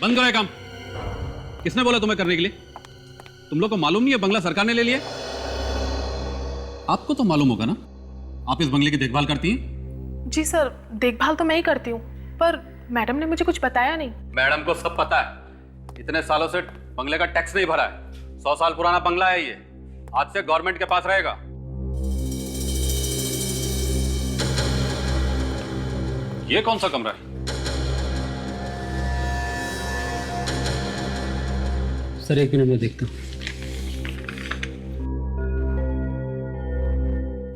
बंद करो ये काम। किसने बोला तुम्हें करने के लिए? तुम लोग को मालूम नहीं है बंगला सरकार ने ले लिया? आपको तो मालूम होगा ना, आप इस बंगले की देखभाल करती हैं। जी सर, देखभाल तो मैं ही करती हूँ, पर मैडम ने मुझे कुछ बताया नहीं। मैडम को सब पता है, इतने सालों से बंगले का टैक्स नहीं भरा है। 100 साल पुराना बंगला है ये, आज से गवर्नमेंट के पास रहेगा। ये कौन सा कमरा है? सर 1 मिनट में देखता हूँ।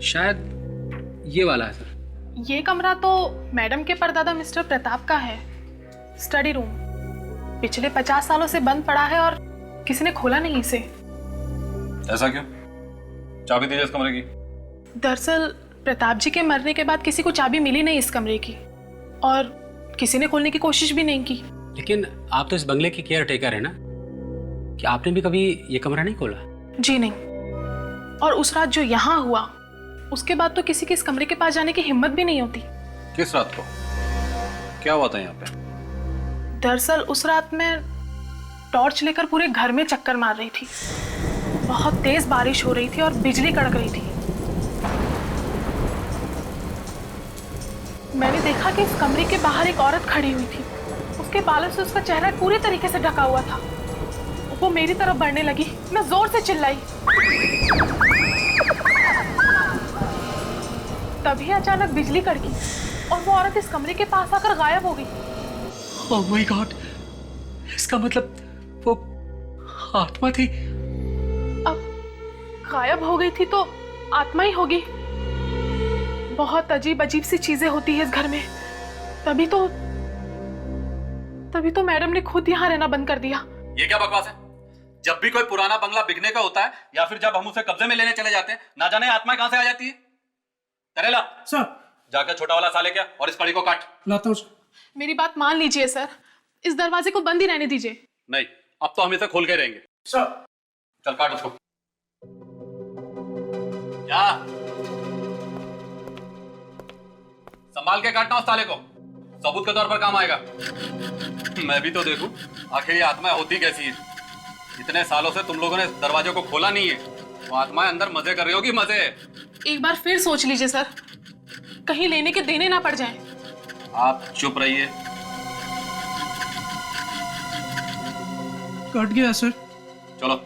शायद ये वाला है सर। ये कमरा तो मैडम के परदादा मिस्टर प्रताप का है, स्टडी रूम। पिछले 50 सालों से बंद पड़ा है और किसी ने खोला नहीं इसे। ऐसा क्यों? चाबी दीजिए इस कमरे की। दरअसल प्रताप जी के मरने के बाद किसी को चाबी मिली नहीं इस कमरे की, और किसी ने खोलने की कोशिश भी नहीं की। लेकिन आप तो इस बंगले की केयर टेकर है ना, कि आपने भी कभी ये कमरा नहीं खोला? जी नहीं। और उस रात जो यहाँ हुआ, उसके बाद तो किसी के इस कमरे के पास जाने की हिम्मत भी नहीं होती। किस रात को? क्या हुआ था यहाँ पे? दरअसल उस रात मैं टॉर्च लेकर पूरे घर में चक्कर मार रही थी। बहुत तेज बारिश हो रही थी और बिजली कड़क रही थी। मैंने देखा कि इस कमरे के बाहर एक औरत खड़ी हुई थी। उसके बालों से उसका चेहरा पूरी तरीके से ढका हुआ था। वो मेरी तरफ बढ़ने लगी। मैं जोर से चिल्लाई। तभी अचानक बिजली कड़की और वो औरत इस कमरे के पास आकर गायब हो गई। ओह माय गॉड, इसका मतलब वो आत्मा थी। अब गायब हो गई थी तो आत्मा ही होगी। बहुत अजीब अजीब सी चीजें होती है इस घर में। तभी तो मैडम ने खुद यहाँ रहना बंद कर दिया। ये क्या बकवास है? जब भी कोई पुराना बंगला बिकने का होता है या फिर जब हम उसे कब्जे में लेने चले जाते हैं, ना जाने आत्मा कहां से आ जाती है। करेला सर, जाकर छोटा वाला साले क्या और इस कड़ी को काट। लाता हूँ सर। मेरी बात मान लीजिए सर, इस दरवाजे को बंद ही रहने दीजिए। नहीं, अब तो हम इसे खोल के रहेंगे। सर, चल काट उसको। क्या? संभाल के काटना उस ताले को, सबूत के तौर पर काम आएगा। मैं भी तो देखूं आखिर ये आत्मा होती कैसी है। इतने सालों से तुम लोगों ने इस दरवाजे को खोला नहीं है, वो आत्माएं अंदर मजे कर रही होगी। मजे। एक बार फिर सोच लीजिए सर, कहीं लेने के देने ना पड़ जाए। आप चुप रहिए। कट गया सर। चलो।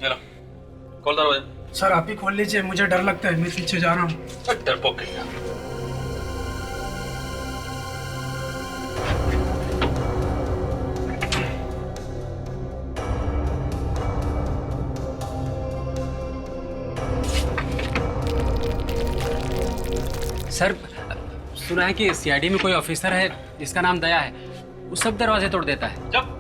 चलो खोल दरवाजा। सर आप ही खोल लीजिए, मुझे डर लगता है, मैं पीछे जा रहा हूँ। डरपोक कहीं का। सर सुना है कि सीआईडी में कोई ऑफिसर है जिसका नाम दया है, वो सब दरवाजे तोड़ देता है। जब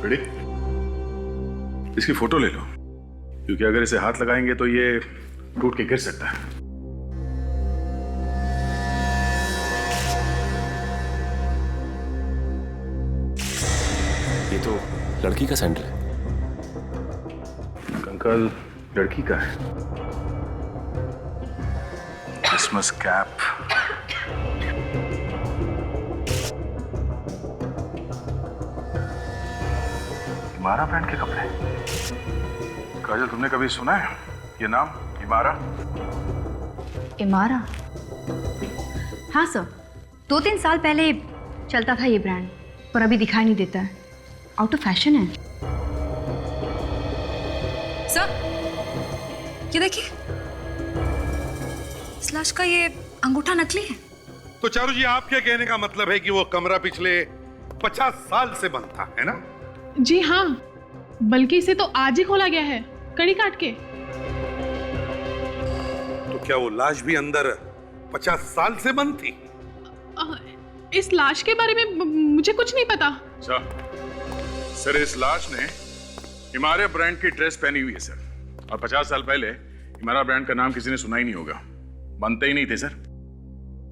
रेडी? इसकी फोटो ले लो, क्योंकि अगर इसे हाथ लगाएंगे तो ये टूट के गिर सकता है। ये तो लड़की का सैंडल है। अंकल लड़की का है। क्रिसमस कैप, इमारा ब्रांड के कपड़े। काजल, तुमने कभी सुना है ये नाम, इमारा? इमारा? हाँ सर, 2-3 साल पहले चलता था ये ब्रांड, पर अभी दिखाई नहीं देता है। आउट ऑफ फैशन है। सर ये देखिए, इस लाश का ये अंगूठा नकली है। तो चारू जी, आपके कहने का मतलब है कि वो कमरा पिछले 50 साल से बंद था, है ना? जी हाँ, बल्कि इसे तो आज ही खोला गया है, कड़ी काट के। तो क्या वो लाश भी अंदर 50 साल से बंद थी। इस लाश के बारे में मुझे कुछ नहीं पता। अच्छा सर, इस लाश ने हिमालय ब्रांड की ड्रेस पहनी हुई है सर, और 50 साल पहले हिमालय ब्रांड का नाम किसी ने सुना ही नहीं होगा, बनते ही नहीं थे सर।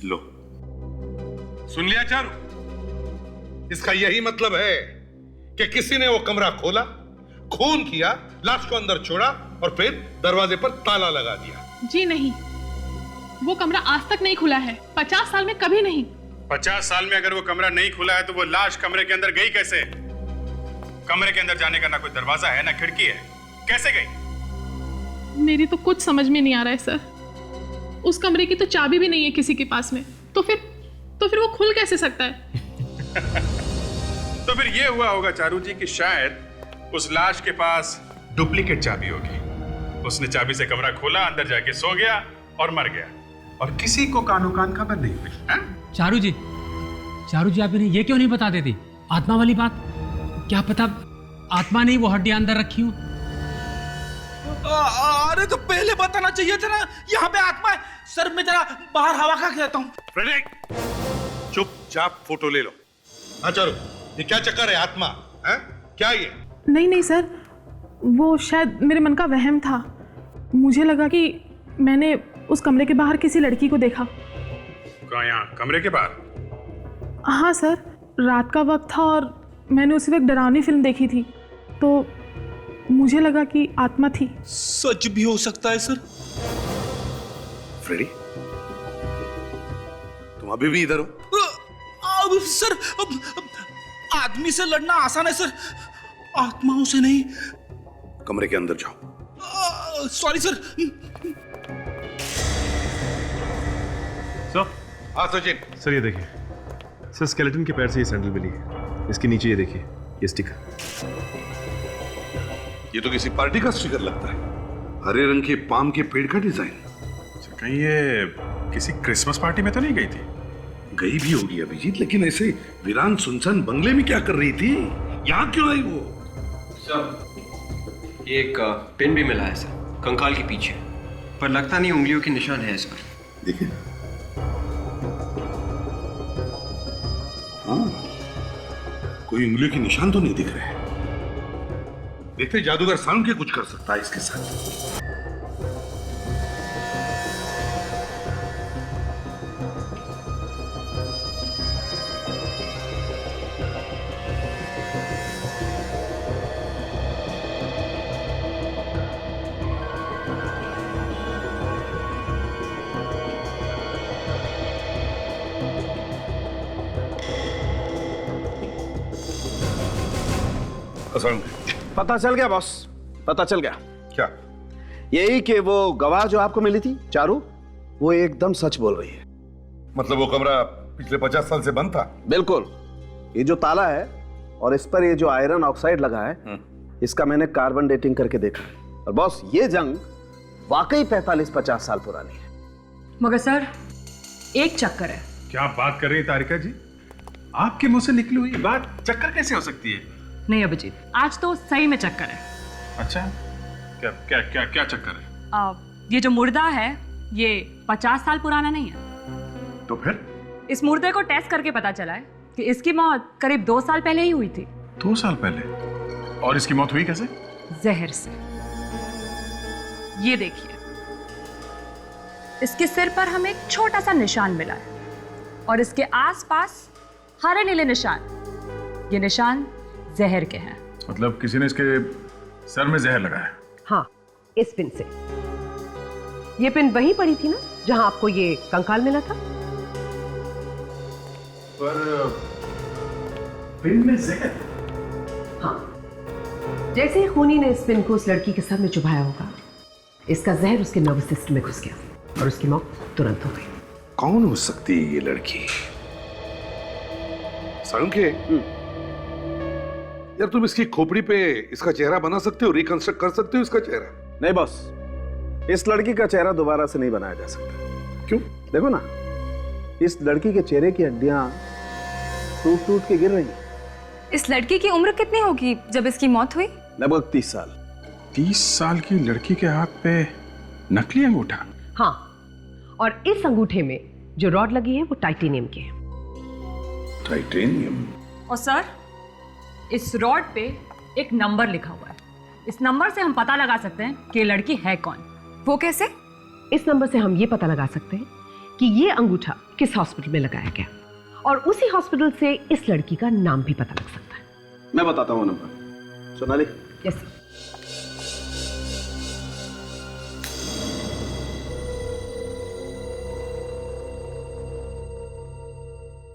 लो, सुन लिया चारू? इसका यही मतलब है कि किसी ने वो कमरा खोला, खून किया, लाश को अंदर छोड़ा और फिर दरवाजे पर ताला लगा दिया। जी नहीं, वो कमरा आज तक नहीं खुला है, 50 साल में कभी नहीं। 50 साल में अगर वो कमरा नहीं खुला है तो वो लाश कमरे के अंदर गई कैसे? कमरे के अंदर जाने का ना कोई दरवाजा है ना खिड़की है, कैसे गई? मेरी तो कुछ समझ में नहीं आ रहा है सर। उस कमरे की तो चाबी भी नहीं है किसी के पास में, तो फिर वो खुल कैसे सकता है? तो फिर ये हुआ होगा चारू जी कि शायद उस लाश के पास डुप्लीकेट चाबी होगी। उसने चाबी से कमरा खोला, अंदर जाके सो गया और मर गया, और किसी को कानो कान खबर नहीं हुई। चारू जी आप इन्हें ये क्यों नहीं बता देती आत्मा वाली बात? क्या पता आत्मा ने वो हड्डियां अंदर रखी हो। अरे तो पहले बताना चाहिए था ना, यहाँ पे आत्मा है। सर मैं जरा बाहर हवा खा के आता हूँ। फ्रेडरिक, चुपचाप फोटो ले लो। हाँ चारू, ये क्या चक्कर है? आत्मा है क्या ये? नहीं सर, वो शायद मेरे मन का वहम था। मुझे लगा कि मैंने उस कमरे के बाहर किसी लड़की को देखा। कहाँ? यहाँ कमरे के बाहर? हाँ सर, रात का वक्त था और मैंने उसी वक्त डरावनी फिल्म देखी थी, तो मुझे लगा कि आत्मा थी। सच भी हो सकता है सर। फ्रेडी, तुम अभी भी इधर हो? अब सर, अब आदमी से लड़ना आसान है सर, आत्माओं से नहीं। कमरे के अंदर जाओ। Sorry sir. सर। हाँ सचिन। सर ये देखिए, सर स्केलेटन के पैर से ये सैंडल मिली है, इसके नीचे ये देखिए ये स्टिकर। ये तो किसी पार्टी का स्टिकर लगता है, हरे रंग के पाम के पेड़ का डिजाइन। कहीं ये किसी क्रिसमस पार्टी में तो नहीं गई थी? गई भी होगी अभिजीत, लेकिन ऐसे वीरान सुनसान बंगले में क्या कर रही थी? यहाँ क्यों आई वो? सर एक पिन भी मिला है सर, कंकाल के पीछे, पर लगता नहीं उंगलियों के निशान है इस पर। देखिए, हाँ, कोई उंगलियों के निशान तो नहीं दिख रहे। देखते जादूगर साउंड के कुछ कर सकता है इसके साथ। पता चल गया बॉस, पता चल गया। क्या? यही कि वो गवाह जो आपको मिली थी चारू, वो एकदम सच बोल रही है। मतलब वो कमरा पिछले 50 साल से बंद था? बिल्कुल। ये जो ताला है और इस पर ये जो आयरन ऑक्साइड लगा है, इसका मैंने कार्बन डेटिंग करके देखा है। और बॉस, ये जंग वाकई 45-50 साल पुरानी है। मगर सर एक चक्कर है। क्या बात कर रही है तारिका जी? आपके मुंह से निकली हुई बात चक्कर कैसे हो सकती है? नहीं अभिजीत, आज तो सही में चक्कर है। अच्छा, क्या क्या क्या क्या चक्कर है? ये जो मुर्दा है ये 50 साल पुराना नहीं है। तो फिर? इस मुर्दे को टेस्ट करके पता चला है कि इसकी मौत करीब 2 साल पहले ही हुई थी। 2 साल पहले? और इसकी मौत हुई कैसे? जहर से। ये देखिए, इसके सिर पर हमें एक छोटा सा निशान मिला है और इसके आसपास हरे नीले निशान। ये निशान जहर के हैं। मतलब किसी ने इसके सर में जहर लगाया? हाँ, इस पिन से। ये पिन वहीं पड़ी थी ना जहां आपको ये कंकाल मिला था। पर पिन में जहर? हाँ, जैसे ही खूनी ने इस पिन को उस लड़की के सर में चुभाया होगा, इसका जहर उसके नर्वस सिस्टम में घुस गया और उसकी मौत तुरंत हो गई। कौन हो सकती है ये लड़की? के यार, तुम इसकी खोपड़ी पे इसका चेहरा बना सकते हो, रिकंस्ट्रक्ट कर सकते हो इसका चेहरा? नहीं बॉस, इस लड़की का चेहरा दोबारा से नहीं बनाया जा सकता। क्यों? देखो ना, इस लड़की के चेहरे की हड्डियां टूट टूट के गिर रही हैं। इस लड़की की उम्र कितनी होगी जब इसकी मौत हुई? लगभग 30 साल। 30 साल की लड़की के हाथ पे नकली अंगूठा? हाँ, और इस अंगूठे में जो रॉड लगी है वो टाइटेनियम के है। टाइटेनियम? और सर, इस रॉड पे एक नंबर लिखा हुआ है। इस नंबर से हम पता लगा सकते हैं कि ये लड़की है कौन। वो कैसे? इस नंबर से हम ये पता लगा सकते हैं कि ये अंगूठा किस हॉस्पिटल में लगाया गया, और उसी हॉस्पिटल से इस लड़की का नाम भी पता लग सकता है। मैं बताता हूँ नंबर। सोनाली। यस।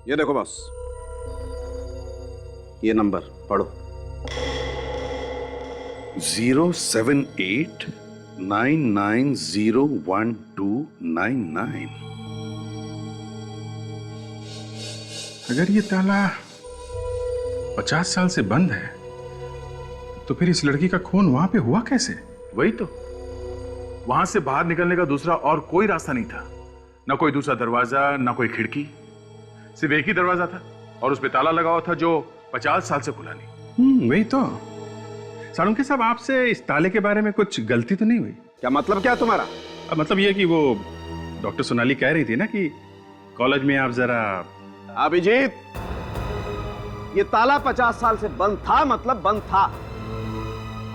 ये देखो बॉस, ये नंबर पढ़ो। 07899012299। अगर ये ताला 50 साल से बंद है तो फिर इस लड़की का खून वहां पे हुआ कैसे? वही तो, वहां से बाहर निकलने का दूसरा और कोई रास्ता नहीं था। ना कोई दूसरा दरवाजा, ना कोई खिड़की, सिर्फ एक ही दरवाजा था और उस पे ताला लगा हुआ था जो 50 साल से खुला नहीं। वही तो। सालुंके साहब, आपसे इस ताले के बारे में कुछ गलती तो नहीं हुई? क्या मतलब क्या तुम्हारा? मतलब ये कि वो डॉक्टर सोनाली कह रही थी ना कि कॉलेज में आप जरा। अभिजीत, ये ताला 50 साल से बंद था, मतलब बंद था।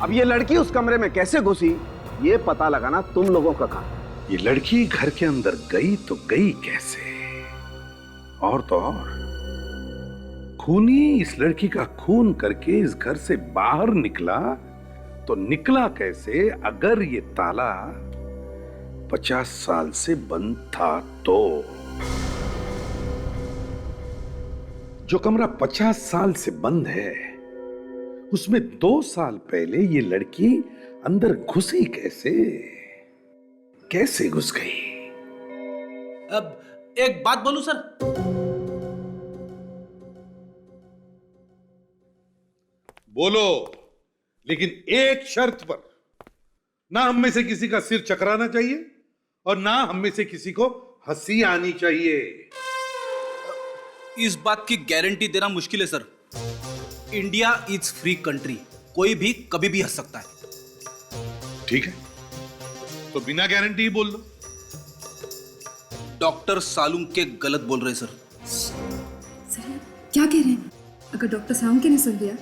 अब ये लड़की उस कमरे में कैसे घुसी, ये पता लगाना तुम लोगों का काम। ये लड़की घर के अंदर गई तो गई कैसे? और तो और खूनी इस लड़की का खून करके इस घर से बाहर निकला तो निकला कैसे? अगर ये ताला 50 साल से बंद था तो जो कमरा 50 साल से बंद है उसमें 2 साल पहले ये लड़की अंदर घुसी कैसे? कैसे घुस गई? अब एक बात बोलूं सर? बोलो, लेकिन एक शर्त पर। ना हम में से किसी का सिर चकराना चाहिए और ना हम में से किसी को हंसी आनी चाहिए। इस बात की गारंटी देना मुश्किल है sir. India is free country, कोई भी कभी भी हंस सकता है। ठीक है, तो बिना गारंटी ही बोल दो। डॉक्टर सालुंके गलत बोल रहे सर। सर क्या कह रहे हैं? अगर डॉक्टर सालुंके ने सुन लिया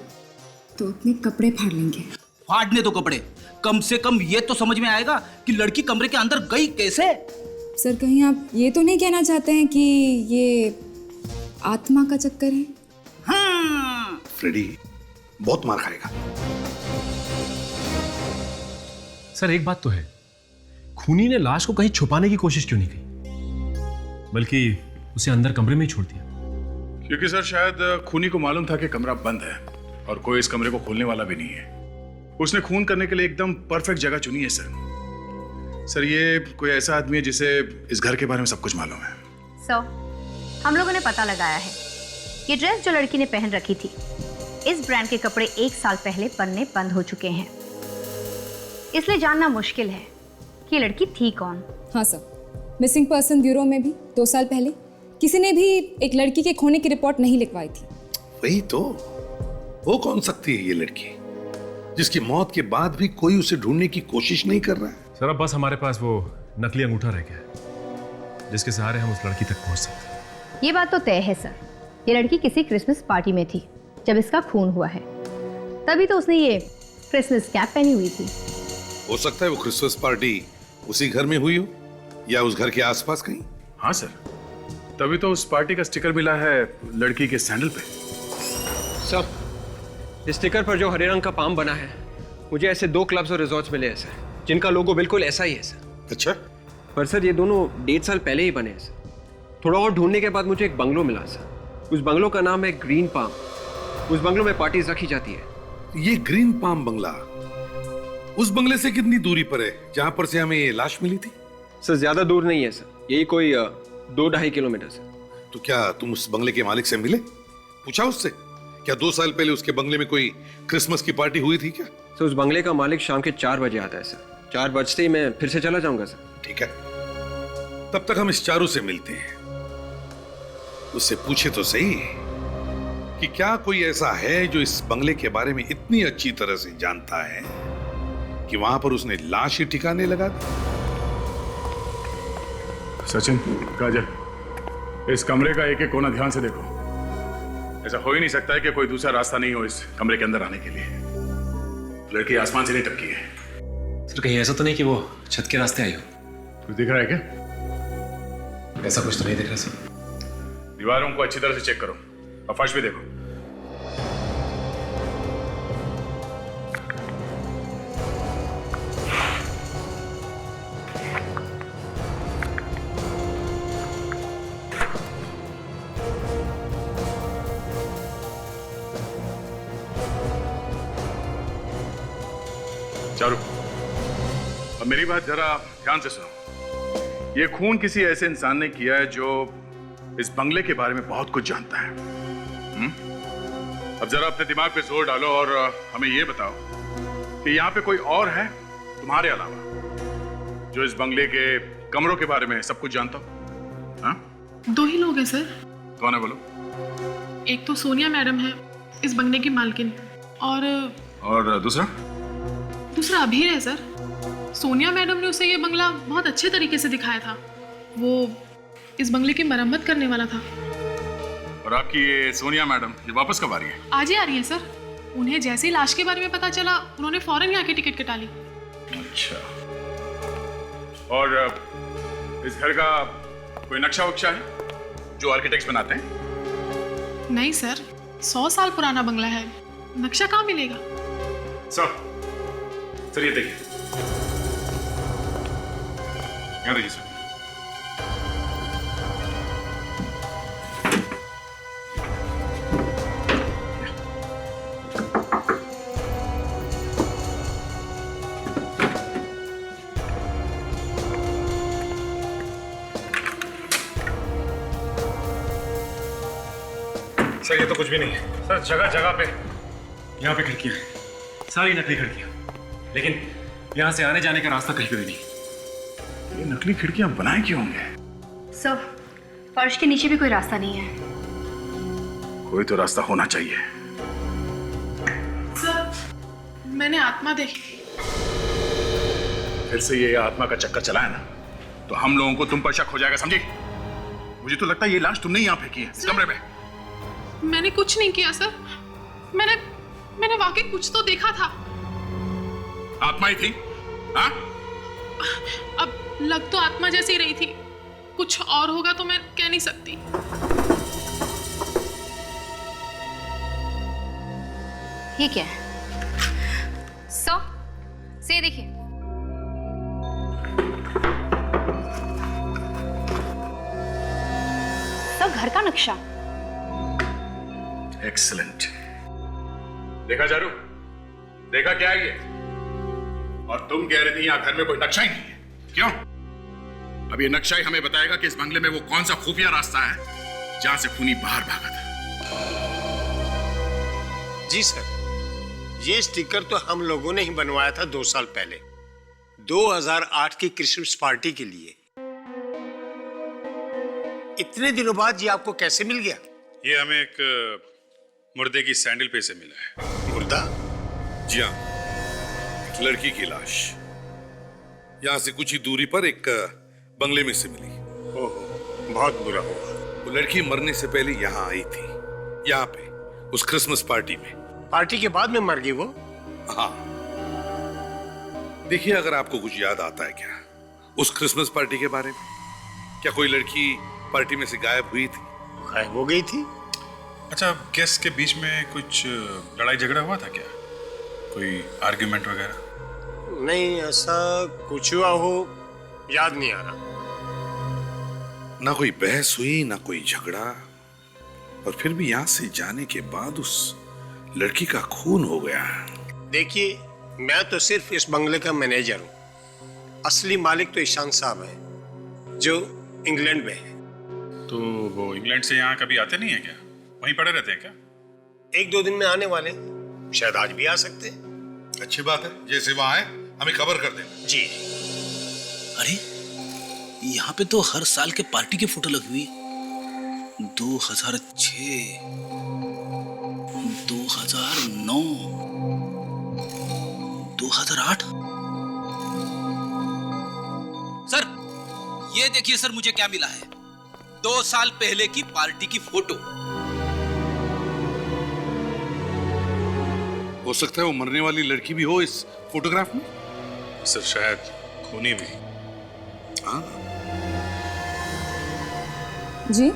तो अपने कपड़े फाड़ लेंगे। फाड़ने दो कपड़े, कम से कम ये तो समझ में आएगा कि लड़की कमरे के अंदर गई कैसे। सर कहीं आप ये तो नहीं कहना चाहते हैं कि ये आत्मा का चक्कर है? हाँ। फ्रेडी बहुत मार खाएगा। सर एक बात तो है, खूनी ने लाश को कहीं छुपाने की कोशिश क्यों नहीं की, बल्कि उसे अंदर कमरे में ही छोड़ दिया? क्योंकि सर शायद खूनी को मालूम था कि कमरा बंद है और कोई इस कमरे को खोलने वाला भी नहीं है। उसने खून करने के लिए एकदम परफेक्ट जगह चुनी है सर। सर ये कोई ऐसा आदमी है जिसे इस घर के बारे में सब कुछ मालूम है। सर, हम लोगों ने पता लगाया है, ये ड्रेस जो लड़की ने पहन रखी थी, इस ब्रांड के कपड़े 1 साल पहले बनने बंद हो चुके हैं। इसलिए जानना मुश्किल है कि लड़की थी कौन। हाँ सर, मिसिंग पर्सन ब्यूरो में भी 2 साल पहले किसी ने भी एक लड़की के खोने की रिपोर्ट नहीं लिखवाई थी। वही तो, वो कौन सकती है ये लड़की जिसकी मौत के बाद भी कोई उसे ढूंढने की कोशिश नहीं कर रहा है? सर अब बस हमारे पास वो नकली अंगूठा रह गया है जिसके सहारे हम उस लड़की तक पहुंच सकते हैं। ये बात तो तय है सर, ये लड़की किसी क्रिसमस पार्टी में थी जब इसका खून हुआ है, तभी तो उसने ये क्रिसमस कैप पहनी हुई थी। हो सकता है वो क्रिसमस पार्टी उसी घर में हुई हो या उस घर के आसपास कहीं। हाँ सर, तभी तो उस पार्टी का स्टिकर मिला है लड़की के सैंडल पे। सर, इस स्टिकर पर जो हरे रंग का पाम बना है, मुझे ऐसे 2 क्लब्स और रिजॉर्ट्स मिले हैं सर, जिनका लोगो बिल्कुल ऐसा ही है सर। अच्छा, पर सर ये दोनों 1.5 साल पहले ही बने हैं सर। थोड़ा और ढूंढने के बाद मुझे एक बंगलो मिला सर। उस बंगलो का नाम है ग्रीन पाम। उस बंगलो में पार्टीज रखी जाती है। ये ग्रीन पाम बंगला उस बंगले से कितनी दूरी पर है जहां पर से हमें ये लाश मिली थी? सर ज्यादा दूर नहीं है सर, यही कोई 2-2.5 किलोमीटर सर। तो क्या तुम उस बंगले के मालिक से मिले, पूछा उससे क्या 2 साल पहले उसके बंगले में कोई क्रिसमस की पार्टी हुई थी क्या? सर उस बंगले का मालिक शाम के 4 बजे आता है सर। 4 बजते ही मैं फिर से चला जाऊंगा सर। ठीक है, तब तक हम इस चारू से मिलते हैं। उससे पूछे तो सही कि क्या कोई ऐसा है जो इस बंगले के बारे में इतनी अच्छी तरह से जानता है कि वहां पर उसने लाश ही ठिकाने लगा दी। सचिन, काजल, इस कमरे का एक एक कोना ध्यान से देखो। ऐसा हो ही नहीं सकता है कि कोई दूसरा रास्ता नहीं हो इस कमरे के अंदर आने के लिए। लड़की आसमान से नहीं टपकी है। सर कहीं ऐसा तो नहीं कि वो छत के रास्ते आई हो? कुछ दिख रहा है क्या? ऐसा कुछ तो नहीं दिख रहा सर। दीवारों को अच्छी तरह से चेक करो और फर्श भी देखो। चारू, अब मेरी बात जरा ध्यान से सुनो। ये खून किसी ऐसे इंसान ने किया है जो इस बंगले के बारे में बहुत कुछ जानता है। अब जरा अपने दिमाग पे जोर डालो और हमें ये बताओ कि यहाँ पे कोई और है तुम्हारे अलावा जो इस बंगले के कमरों के बारे में सब कुछ जानता हो? हाँ? 2 ही लोग हैं सर। कौन है बोलो? एक तो सोनिया मैडम है, इस बंगले की मालकिन, और दूसरा अभीर है सर। सोनिया मैडम ने उसे ये बंगला बहुत अच्छे तरीके से दिखाया था। वो इस बंगले की मरम्मत करने वाला था। और आपकी ये सोनिया मैडम ये वापस कब आ रही है? आज ही आ रही है सर। उन्हें जैसे ही लाश के बारे में पता चला, उन्होंने फौरन यहाँ की टिकट कटा ली। अच्छा, और इस घर का कोई नक्शा वक्शा है जो आर्किटेक्ट्स बनाते हैं? नहीं सर, 100 साल पुराना बंगला है, नक्शा कहाँ मिलेगा? सर ये देखिए, यहाँ देखिए सर। सर ये तो कुछ भी नहीं है सर। जगह जगह पे यहाँ पे खिड़कियां हैं, सारी नकली खिड़कियां, लेकिन यहाँ से आने जाने का रास्ता कहीं पे भी नहीं। ये नकली खिड़कियां बनाए क्यों होंगे? सर, फर्श के नीचे भी कोई रास्ता नहीं है। कोई तो रास्ता होना चाहिए। सर, मैंने आत्मा देखी। फिर से ये आत्मा का चक्कर चला है ना, तो हम लोगों को तुम पर शक हो जाएगा, समझी? मुझे तो लगता है ये लाश तुमने ही यहाँ फेंकी है, इस कमरे में। मैंने कुछ नहीं किया सर। मैंने वाकई कुछ तो देखा था। आत्मा ही थी? हाँ? अब लग तो आत्मा जैसी ही रही थी, कुछ और होगा तो मैं कह नहीं सकती। ठीक है सो से देखिए, सब घर का नक्शा। एक्सीलेंट। देखा चारू, देखा क्या है ये? और तुम कह रही थी यहाँ घर में कोई नक्शा ही नहीं है, क्यों? अब ये नक्शा ही हमें बताएगा कि इस बंगले में वो कौन सा खुफिया रास्ता है जहां से खूनी बाहर भागा था। जी सर, ये स्टिकर तो हम लोगों ने ही बनवाया था 2 साल पहले, 2008 की क्रिसमस पार्टी के लिए। इतने दिनों बाद ये आपको कैसे मिल गया? ये हमें एक मुर्दे की सैंडल पे से मिला है। मुर्दा? जी हाँ, एक लड़की की लाश यहाँ से कुछ ही दूरी पर एक बंगले में से मिली। ओहो, बहुत बुरा हुआ। वो लड़की मरने से पहले यहाँ आई थी, यहाँ पे उस क्रिसमस पार्टी में। पार्टी के बाद में मर गई वो? हाँ। देखिए, अगर आपको कुछ याद आता है क्या उस क्रिसमस पार्टी के बारे में? क्या कोई लड़की पार्टी में से गायब हुई थी? गायब हो गई थी? अच्छा, गेस्ट के बीच में कुछ लड़ाई झगड़ा हुआ था क्या? कोई आर्ग्यूमेंट वगैरह? नहीं, ऐसा कुछ हुआ हो याद नहीं आ रहा। ना कोई बहस हुई, ना कोई झगड़ा, और फिर भी यहाँ से जाने के बाद उस लड़की का खून हो गया। देखिए, मैं तो सिर्फ इस बंगले का मैनेजर हूँ। असली मालिक तो ईशान साहब है जो इंग्लैंड में है। तो वो इंग्लैंड से यहाँ कभी आते नहीं है क्या? वहीं पड़े रहते हैं क्या? 1-2 दिन में आने वाले, शायद आज भी आ सकते हैं। अच्छी बात है, जैसे वहां आए हमें खबर कर देना। जी। अरे यहाँ पे तो हर साल के पार्टी की फोटो लगी हुई है। 2006, 2009, 2008। सर, ये देखिए सर मुझे क्या मिला है, 2 साल पहले की पार्टी की फोटो। हो सकता है वो मरने वाली लड़की भी हो इस फोटोग्राफ में। सर शायद खूनी भी। हाँ जी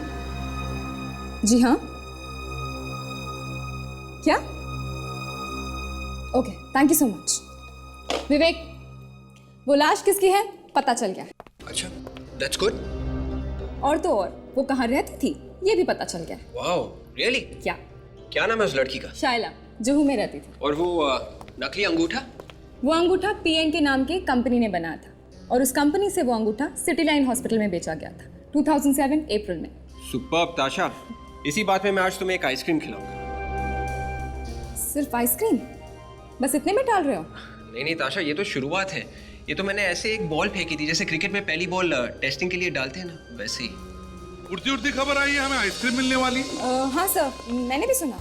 जी हाँ, क्या? Okay, thank you so much. Vivek, वो लाश किसकी है पता चल गया। अच्छा, दैट्स गुड। और तो और वो कहाँ रहती थी ये भी पता चल गया। Wow, really? क्या नाम है उस लड़की का? शायला, जुहू में रहती थी। और वो नकली अंगूठा? वो अंगूठा पीएन के नाम के कंपनी ने बनाया था और उस कंपनी से वो अंगूठा सिटी लाइन हॉस्पिटल में बेचा गया था 2007 अप्रैल में। सुपर्ब ताशा, इसी बात में मैं आज तुम्हें एक आइसक्रीम खिलाऊंगा। सिर्फ आइसक्रीम? बस इतने में टाल रहे हो? नहीं ताशा, ये तो शुरुआत है। ये तो मैंने ऐसे एक बॉल फेंकी थी जैसे क्रिकेट में पहली बॉल टेस्टिंग के लिए डालते हैं ना, वैसे ही। उड़ती उड़ती खबर आई है हमें आइसक्रीम मिलने वाली। हाँ सर, मैंने भी सुना।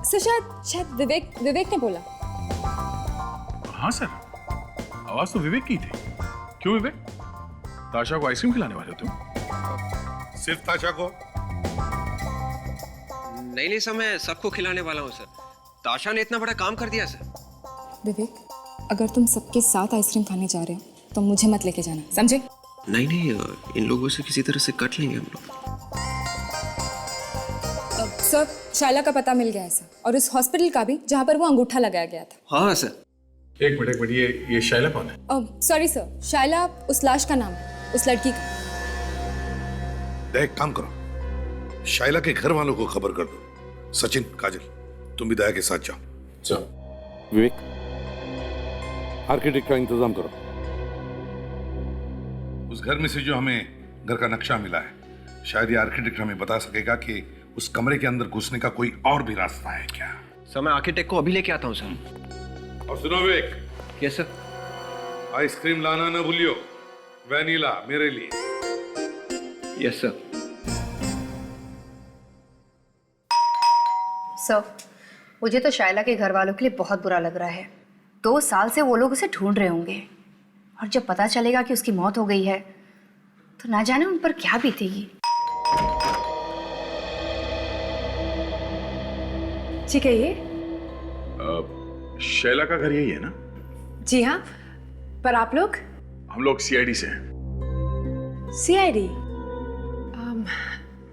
सर शायद विवेक ने बोला। हाँ सर, आवाज तो विवेक की थी। क्यों विवेक, ताशा को आइसक्रीम खिलाने वाले हो तुम? सिर्फ ताशा को? नहीं सर, मैं सबको खिलाने वाला हूँ सर। ताशा ने इतना बड़ा काम कर दिया सर। विवेक, अगर तुम सबके साथ आइसक्रीम खाने जा रहे हो तो मुझे मत लेके जाना, समझे? नहीं, इन लोगों से किसी तरह से कट लेंगे हम लोग। सर, शायला का पता मिल गया है सर, और उस हॉस्पिटल का भी जहाँ पर वो अंगूठा लगाया गया था। हाँ सर। एक मिनट, ये शायला कौन है? सॉरी सर, शायला उस लाश का नाम है, उस लड़की का। देख, काम करो, शायला के घर वालों को खबर कर दो। सचिन, काजल, तुम भी दया के साथ जाओ। चलो विवेक, आर्किटेक्ट का इंतजाम करो। उस घर में से जो हमें घर का नक्शा मिला है, शायद ये आर्किटेक्ट हमें बता सकेगा कि उस कमरे के अंदर घुसने का कोई और भी रास्ता है क्या। सर, मैं आर्किटेक्ट को अभी लेके आता हूँ सर। और सुनो विवेक। Yes sir. आइसक्रीम लाना ना भूलियो, वैनिला मेरे लिए। Yes sir. सर, मुझे तो शायला के घर वालों के लिए बहुत बुरा लग रहा है। 2 साल से वो लोग उसे ढूंढ रहे होंगे, और जब पता चलेगा कि उसकी मौत हो गई है तो ना जाने उन पर क्या बीतेगी। ठीक है, ये शैला का घर यही है ना? जी हाँ, पर आप लोग? हम लोग सीआईडी से हैं। सीआईडी?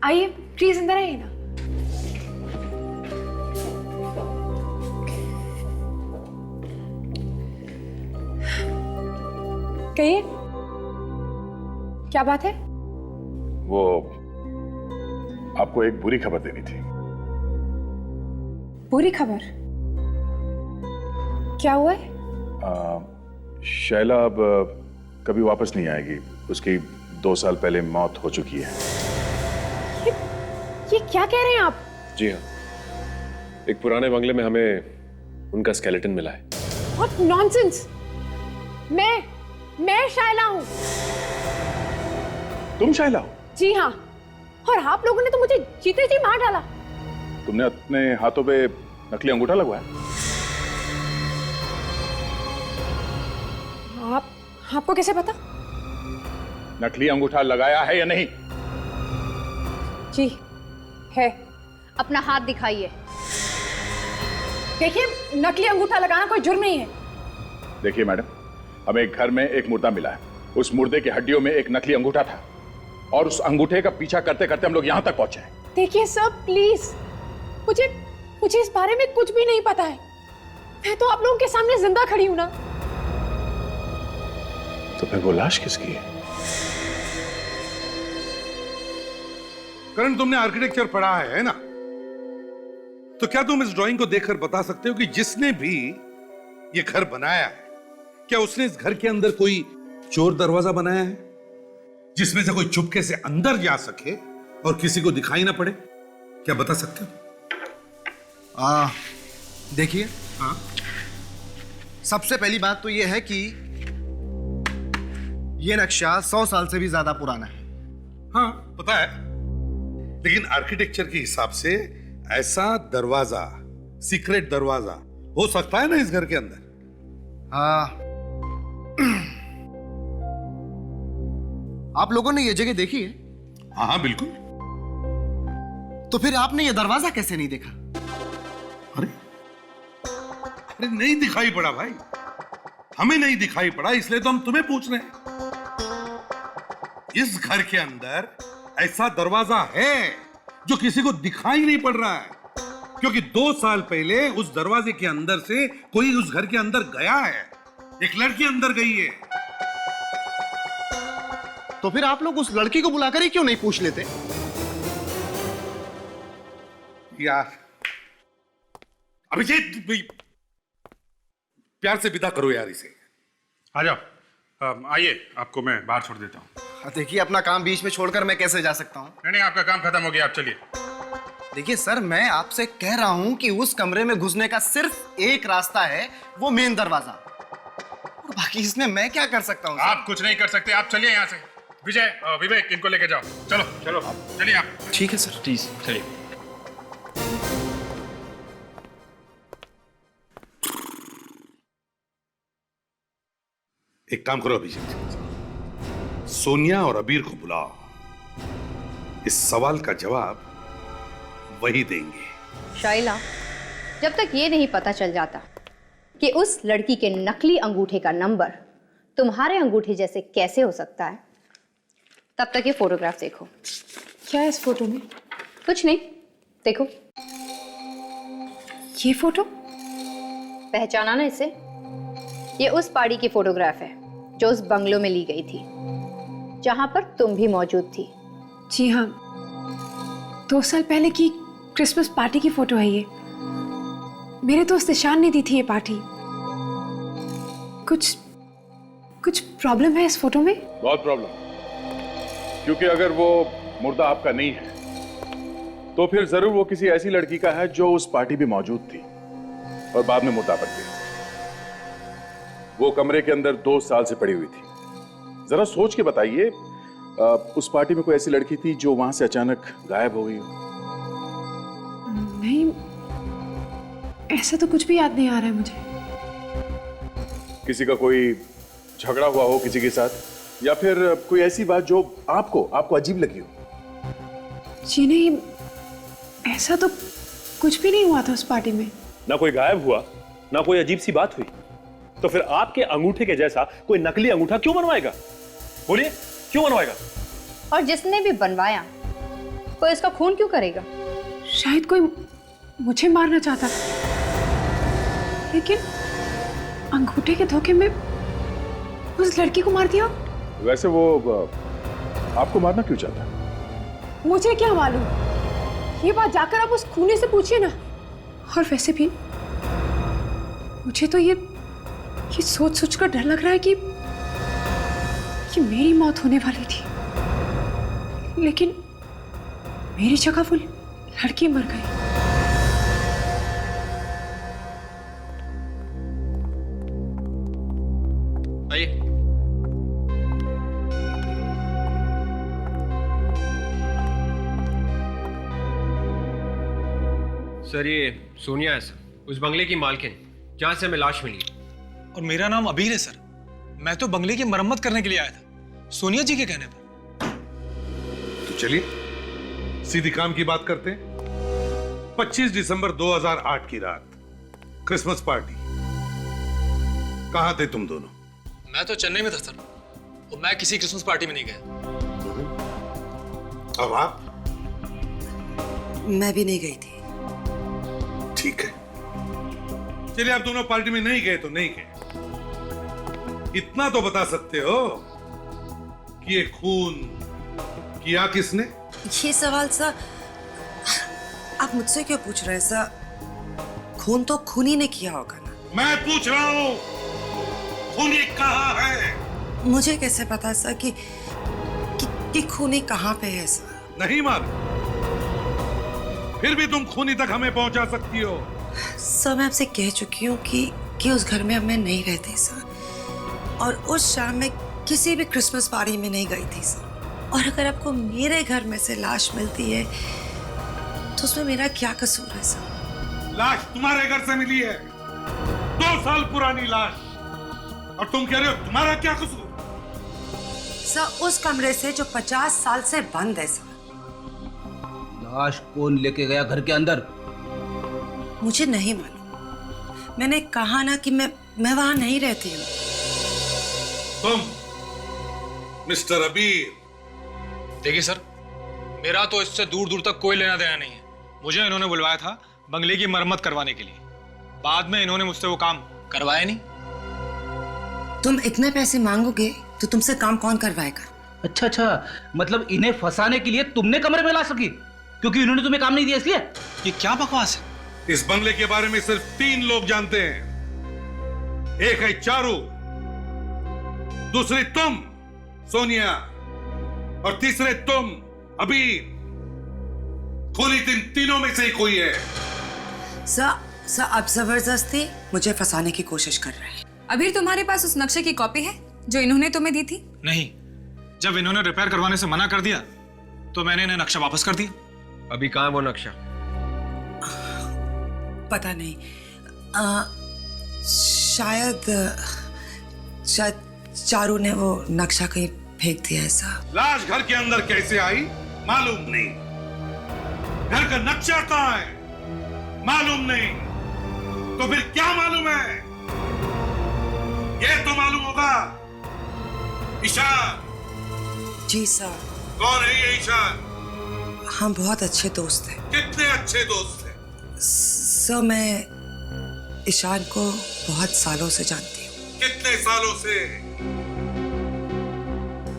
आइए प्लीज, अंदर आइए ना। कहिए, क्या बात है? वो आपको एक बुरी खबर देनी थी। बुरी खबर? क्या हुआ है? शैला अब कभी वापस नहीं आएगी। उसकी 2 साल पहले मौत हो चुकी है। ये क्या कह रहे हैं आप? जी हाँ, एक पुराने बंगले में हमें उनका स्केलेटन मिला है। What nonsense! मैं शायला हूँ। तुम शायला हो? जी हाँ, और आप लोगों ने तो मुझे जीते जी मार डाला। तुमने अपने हाथों पे नकली अंगूठा लगवाया? आपको कैसे पता? नकली अंगूठा लगाया है या नहीं? जी है। अपना हाथ दिखाइए। देखिए, नकली अंगूठा लगाना कोई जुर्म नहीं है। देखिए मैडम, हमें एक घर में एक मुर्दा मिला है। उस मुर्दे की हड्डियों में एक नकली अंगूठा था, और उस अंगूठे का पीछा करते करते हम लोग यहाँ तक पहुंचे हैं। देखिए सर, प्लीज, मुझे इस बारे में कुछ भी नहीं पता है। मैं तो आप लोगों के सामने जिंदा खड़ी हूं ना। तो फिर वो लाश किसकी है? करण, तुमने आर्किटेक्चर पढ़ा है ना? तो क्या तुम इस ड्राइंग को देखकर बता सकते हो कि जिसने भी ये घर बनाया है, क्या उसने इस घर के अंदर कोई चोर दरवाजा बनाया है, जिसमें से कोई चुपके से अंदर जा सके और किसी को दिखाई ना पड़े? क्या बता सकते हो? देखिए, सबसे पहली बात तो यह है कि यह नक्शा 100 साल से भी ज्यादा पुराना है। हाँ, पता है, लेकिन आर्किटेक्चर के हिसाब से ऐसा दरवाजा, सीक्रेट दरवाजा हो सकता है ना इस घर के अंदर? आप लोगों ने ये जगह देखी है? हाँ हाँ बिल्कुल। तो फिर आपने ये दरवाजा कैसे नहीं देखा? अरे नहीं दिखाई पड़ा भाई, हमें नहीं दिखाई पड़ा, इसलिए तो हम तुम्हें पूछ रहे हैं। इस घर के अंदर ऐसा दरवाजा है जो किसी को दिखाई नहीं पड़ रहा है, क्योंकि 2 साल पहले उस दरवाजे के अंदर से कोई उस घर के अंदर गया है, एक लड़की अंदर गई है। तो फिर आप लोग उस लड़की को बुलाकर ही क्यों नहीं पूछ लेते? यार अभिजीत, प्यार से विदा करो यार इसे। आ जाओ, आइए, आपको मैं बाहर छोड़ देता हूँ। देखिए, अपना काम बीच में छोड़कर मैं कैसे जा सकता हूँ? नहीं, आपका काम खत्म हो गया, आप चलिए। देखिए सर, मैं आपसे कह रहा हूँ कि उस कमरे में घुसने का सिर्फ एक रास्ता है, वो मेन दरवाजा, और बाकी इसमें मैं क्या कर सकता हूँ? आप कुछ नहीं कर सकते, आप चलिए यहाँ से। विजय, विवेक, इनको लेके जाओ। चलो चलो चलिए आप। ठीक है सर। प्लीज चलिए। एक काम करो अभिजीत, सोनिया और अबीर को बुलाओ, इस सवाल का जवाब वही देंगे। शाइला, जब तक ये नहीं पता चल जाता कि उस लड़की के नकली अंगूठे का नंबर तुम्हारे अंगूठे जैसे कैसे हो सकता है, तब तक ये फोटोग्राफ देखो। क्या है इस फोटो में? कुछ नहीं, देखो। ये फोटो पहचाना ना इसे? ये उस पार्टी की फोटोग्राफ है जो उस बंगलो में ली गई थी, जहां पर तुम भी मौजूद थी। जी हाँ, 2 साल पहले की क्रिसमस पार्टी की फोटो है ये। मेरे दोस्त ईशान ने दी थी ये पार्टी। कुछ प्रॉब्लम है इस फोटो में? बहुत प्रॉब्लम, क्योंकि अगर वो मुर्दा आपका नहीं है तो फिर जरूर वो किसी ऐसी लड़की का है जो उस पार्टी में मौजूद थी और बाद में मुर्दा बन गई। वो कमरे के अंदर 2 साल से पड़ी हुई थी। जरा सोच के बताइए, उस पार्टी में कोई ऐसी लड़की थी जो वहां से अचानक गायब हो गई हो? नहीं, ऐसा तो कुछ भी याद नहीं आ रहा है मुझे। किसी का कोई झगड़ा हुआ हो किसी के साथ, या फिर कोई ऐसी बात जो आपको अजीब लगी हो? जी नहीं, ऐसा तो कुछ भी नहीं हुआ था उस पार्टी में। ना कोई गायब हुआ, ना कोई अजीब सी बात हुई, तो फिर आपके अंगूठे के जैसा कोई नकली अंगूठा क्यों बनवाएगा? बोलिए, क्यों बनवाएगा? और जिसने भी बनवाया कोई इसका खून क्यों करेगा? शायद कोई मुझे मारना चाहता था, लेकिन अंगूठे के धोखे में उस लड़की को मार दिया। वैसे वो आपको मारना क्यों चाहता? मुझे क्या मालूम, ये बात जाकर आप उस खूनी से पूछिए ना। और वैसे भी मुझे तो ये सोच कर डर लग रहा है कि मेरी मौत होने वाली थी, लेकिन मेरी जगह वो लड़की मर गई। आइए। सर, ये सोनिया है सर, उस बंगले की मालकिन जहां से हमें लाश मिली। और मेरा नाम अबीर है सर, मैं तो बंगले की मरम्मत करने के लिए आया था, सोनिया जी के कहने पर। तो चलिए सीधी काम की बात करते हैं। 25 दिसंबर 2008 की रात, क्रिसमस पार्टी। कहां थे तुम दोनों? मैं तो चेन्नई में था सर, और मैं किसी क्रिसमस पार्टी में नहीं गया। अब आप? मैं भी नहीं गई थी। ठीक है, चलिए आप दोनों पार्टी में नहीं गए तो नहीं गए। इतना तो बता सकते हो कि ये खून किया किसने? ये सवाल सर आप मुझसे क्यों पूछ रहे हैं सर? खून तो खूनी ने किया होगा ना। मैं पूछ रहा हूं खूनी कहाँ है? मुझे कैसे पता सर कि खूनी कहाँ पे है सर? नहीं मालूम, फिर भी तुम खूनी तक हमें पहुंचा सकती हो। सर, मैं आपसे कह चुकी हूँ कि उस घर में अब मैं नहीं रहती सर, और उस शाम में किसी भी क्रिसमस पार्टी में नहीं गई थी सर। और अगर आपको मेरे घर में से लाश मिलती है तो उसमें मेरा क्या कसूर है सर? लाश तुम्हारे घर से मिली है, 2 साल पुरानी लाश, और तुम कह रहे हो तुम्हारा क्या कसूर? सर उस कमरे से जो 50 साल से बंद है सर। लाश कौन लेके गया घर के अंदर? मुझे नहीं मालूम। मैंने कहा ना कि मैं वहां नहीं रहती हूँ। तुम मिस्टर अबीर। देखिए सर, मेरा तो इससे दूर दूर तक कोई लेना देना नहीं है। मुझे इन्होंने बुलवाया था बंगले की मरम्मत करवाने के लिए। बाद में इन्होंने मुझसे वो काम करवाया नहीं। तुम इतने पैसे मांगोगे तो तुमसे काम कौन करवाएगा? अच्छा, मतलब इन्हें फंसाने के लिए तुमने कमरे में ला सकी क्योंकि इन्होंने तुम्हें काम नहीं दिया इसलिए? ये क्या बकवास है? इस बंगले के बारे में सिर्फ 3 लोग जानते हैं। एक है चारू, दूसरी तुम सोनिया, और तीसरे तुम अबीर। खूनी तीनों में से ही कोई है। सर अब जबरदस्ती मुझे फंसाने की कोशिश कर रहे हैं। अबीर, तुम्हारे पास उस नक्शे की कॉपी है जो इन्होंने तुम्हें दी थी? नहीं, जब इन्होंने रिपेयर करवाने से मना कर दिया तो मैंने इन्हें नक्शा वापस कर दिया। अभी कहाँ वो नक्शा? पता नहीं, शायद चारू ने वो नक्शा कहीं फेंक दिया है साहब। लाश घर के अंदर कैसे आई मालूम नहीं। घर का नक्शा कहाँ है मालूम नहीं। तो फिर क्या मालूम है? ये तो मालूम होगा। ईशान। जी सर। कौन है ये ईशान? हम बहुत अच्छे दोस्त हैं। कितने अच्छे दोस्त हैं? सर मैं ईशान को बहुत सालों से जानती हूँ। कितने सालों से?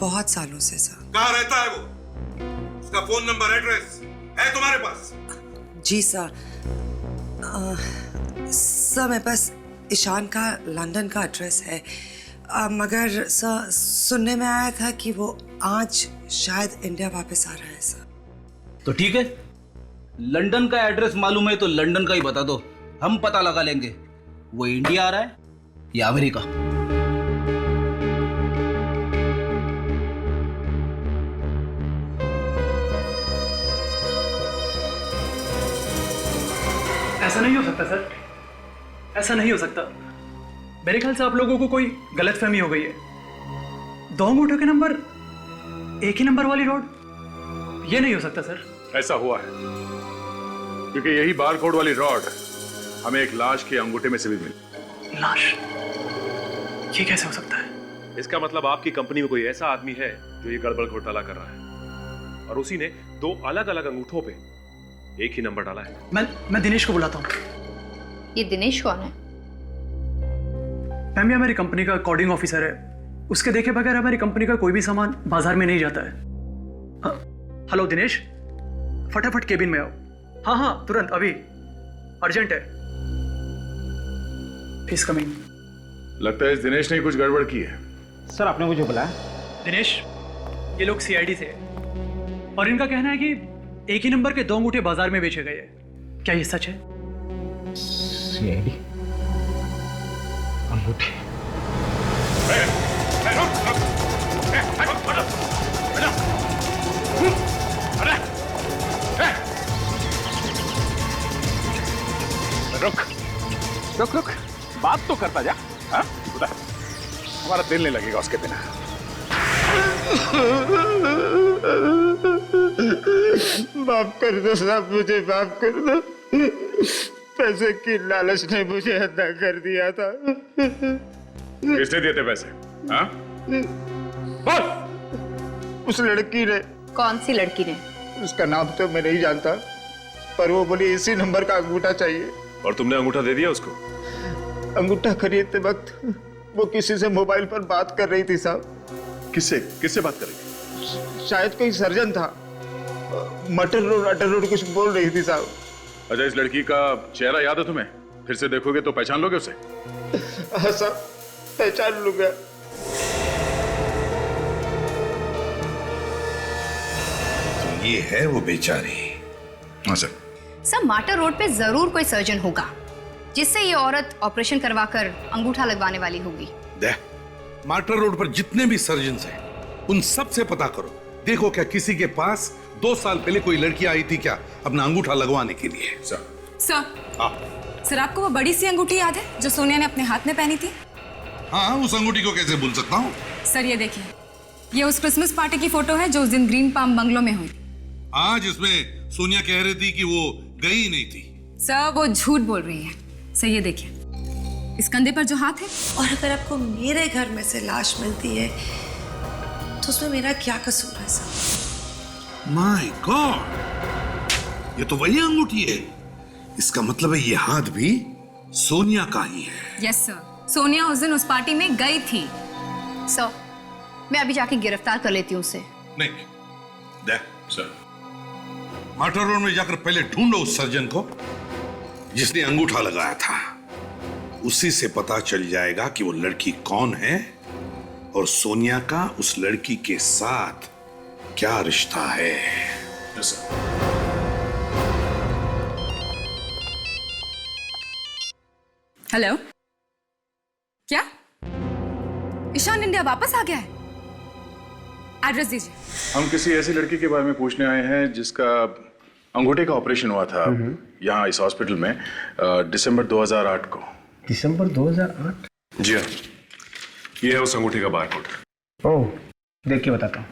बहुत सालों से सर। कहाँ रहता है वो? उसका फोन नंबर, एड्रेस है तुम्हारे पास? जी सर। सर मेरे पास ईशान का लंदन का एड्रेस है, मगर सर सुनने में आया था कि वो आज शायद इंडिया वापस आ रहा है सर। तो ठीक है, लंदन का एड्रेस मालूम है तो लंदन का ही बता दो, हम पता लगा लेंगे वो इंडिया आ रहा है या अमेरिका। ऐसा नहीं हो सकता सर, ऐसा नहीं हो सकता। मेरे ख्याल से आप लोगों को कोई गलतफहमी हो गई है। 2 अंगूठों के नंबर एक ही नंबर वाली रोड, ये नहीं हो सकता सर। ऐसा हुआ है क्योंकि यही बारकोड वाली रॉड हमें एक लाश के अंगूठे में से भी मिली। लाश? ये कैसे हो सकता है? इसका मतलब आपकी कंपनी में कोई ऐसा आदमी है जो ये गड़बड़ घोटाला कर रहा है और उसी ने 2 अलग अलग अंगूठों पे एक ही नंबर डाला है। मैं दिनेश को बुलाता हूँ। ये दिनेश कौन है? मैम ये हमारी कंपनी का कोडिंग ऑफिसर है। उसके देखे बगैर हमारी कंपनी का कोई भी सामान बाजार में नहीं जाता है। हेलो दिनेश, फटाफट केबिन में आओ। हाँ तुरंत, अभी अर्जेंट है। Please coming. लगता है इस दिनेश ने कुछ गड़बड़ की है। सर आपने मुझे बुलाया? दिनेश, ये लोग सीआईडी से है और इनका कहना है कि एक ही नंबर के 2 अंगूठे बाजार में बेचे गए। क्या ये सच है? सीआईडी अंगूठे? रुक, बात तो करता जा। हाँ? हमारा दिल नहीं लगेगा उसके बिना। माफ कर दो साहब, मुझे माफ कर दो। पैसे की लालच ने मुझे अदा कर दिया था। किसने दिए थे पैसे? हाँ? बोल। उस लड़की ने। कौन सी लड़की ने? उसका नाम तो मैं नहीं जानता, पर वो बोली इसी नंबर का अंगूठा चाहिए। और तुमने अंगूठा दे दिया उसको? अंगूठा खरीदते वक्त वो किसी से मोबाइल पर बात कर रही थी साहब। किससे बात कर रही थी? शायद कोई सर्जन था। मटर रोड कुछ बोल रही थी साहब। अच्छा, इस लड़की का चेहरा याद है तुम्हें? फिर से देखोगे तो पहचान लोगे उसे? हाँ साहब, पहचान लूंगा। तो ये है वो बेचारी। हाँ सर। सर माटर रोड पे जरूर कोई सर्जन होगा जिससे ये औरत ऑपरेशन करवाकर अंगूठा लगवाने वाली होगी। माटर रोड पर जितने भी सर्जन्स हैं उन सब से पता करो। देखो क्या किसी के पास 2 साल पहले कोई लड़की आई थी क्या अपना अंगूठा लगवाने के लिए? सर आपको वो बड़ी सी अंगूठी याद है जो सोनिया ने अपने हाथ में पहनी थी? हाँ, उस अंगूठी को कैसे भूल सकता हूँ। सर ये देखिए, ये उस क्रिसमस पार्टी की फोटो है जो उस दिन ग्रीन पाम बंगलो में हुई थी। आज इसमें सोनिया कह रही थी कि वो गई नहीं थी। सर वो झूठ बोल रही है। सर ये देखिए, इस कंधे पर जो हाथ है। और अगर आपको मेरे घर में से लाश मिलती है तो उसमें मेरा क्या कसूर है सर? माय गॉड, ये तो वही अंगूठी है। इसका मतलब है ये हाथ भी सोनिया का ही है। यस सर, सोनिया उस दिन उस पार्टी में गई थी। सर मैं अभी जाके गिरफ्तार कर लेती हूँ उसे। नहीं, देख सर, मर्डर रोड में जाकर पहले ढूंढो उस सर्जन को जिसने अंगूठा लगाया था। उसी से पता चल जाएगा कि वो लड़की कौन है और सोनिया का उस लड़की के साथ क्या रिश्ता है। हेलो, क्या ईशान इंडिया वापस आ गया है? एड्रेस दीजिए। हम किसी ऐसी लड़की के बारे में पूछने आए हैं जिसका अंगूठे का ऑपरेशन हुआ था यहाँ इस हॉस्पिटल में दिसंबर 2008 को। दिसंबर 2008? जी हाँ, ये है उस अंगूठे का बारकोड। ओह, देख के बताता हूँ।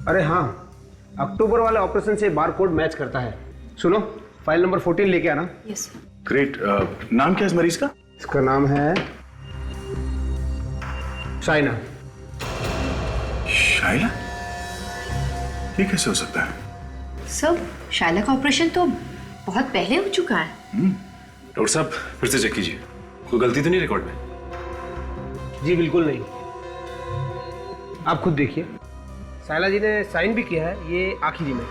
अरे हाँ, अक्टूबर वाले ऑपरेशन से बार कोड मैच करता है। सुनो, फाइल नंबर 14 लेके आना। Yes great. नाम क्या है इस मरीज का? इसका नाम है शाइना। शाइला? ये कैसे हो सकता है? सर शाइला का ऑपरेशन तो बहुत पहले हो चुका है। डॉक्टर साहब फिर से चेक कीजिए, कोई गलती तो नहीं रिकॉर्ड में? जी बिल्कुल नहीं, आप खुद देखिए। शाइला जी ने साइन भी किया है, ये आखिरी में।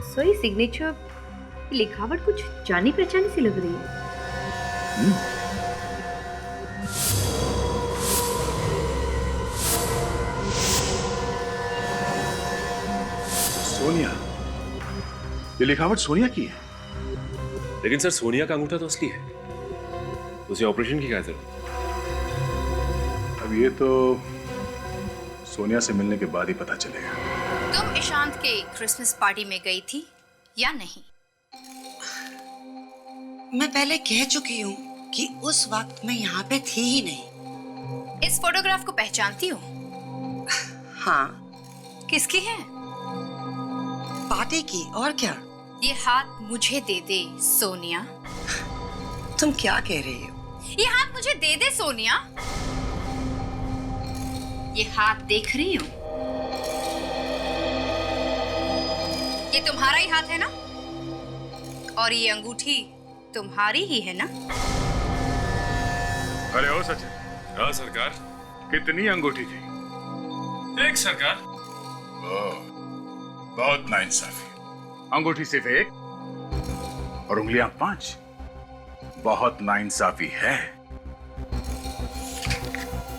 सो ये सिग्नेचर, लिखावट कुछ जानी पहचानी सी लग रही है। सोनिया, ये लिखावट सोनिया की है। लेकिन सर सोनिया का अंगूठा तो असली है, उसे ऑपरेशन की क्या जरूरत? अब ये तो सोनिया से मिलने के बाद ही पता चलेगा। तुम ईशांत के क्रिसमस पार्टी में गई थी या नहीं? मैं पहले कह चुकी हूँ कि उस वक्त मैं यहाँ पे थी ही नहीं। इस फोटोग्राफ को पहचानती हो? हाँ। किसकी है? पार्टी की, और क्या? ये हाथ मुझे दे दे सोनिया। तुम क्या कह रही हो? ये हाथ मुझे दे दे सोनिया। ये हाथ देख रही हो? ये तुम्हारा ही हाथ है ना? और ये अंगूठी तुम्हारी ही है ना? अरे ओ सचिन। हाँ सरकार। कितनी अंगूठी थी? एक सरकार। बहुत नाइंसाफी। अंगूठी सिर्फ एक और उंगलियां 5। बहुत नाइंसाफी है।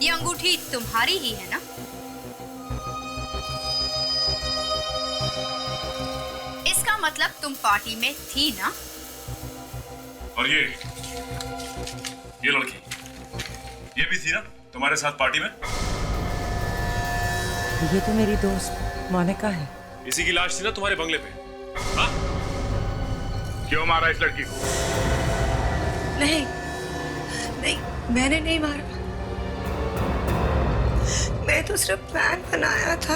ये अंगूठी तुम्हारी ही है ना? इसका मतलब तुम पार्टी में थी ना? और ये लड़की, ये भी थी ना तुम्हारे साथ पार्टी में? ये तो मेरी दोस्त मोनिका है। इसी की लाश थी ना तुम्हारे बंगले पे? हाँ? क्यों मारा इस लड़की को? नहीं, नहीं, मैंने नहीं मारा। मैं तो सिर्फ प्लान बनाया था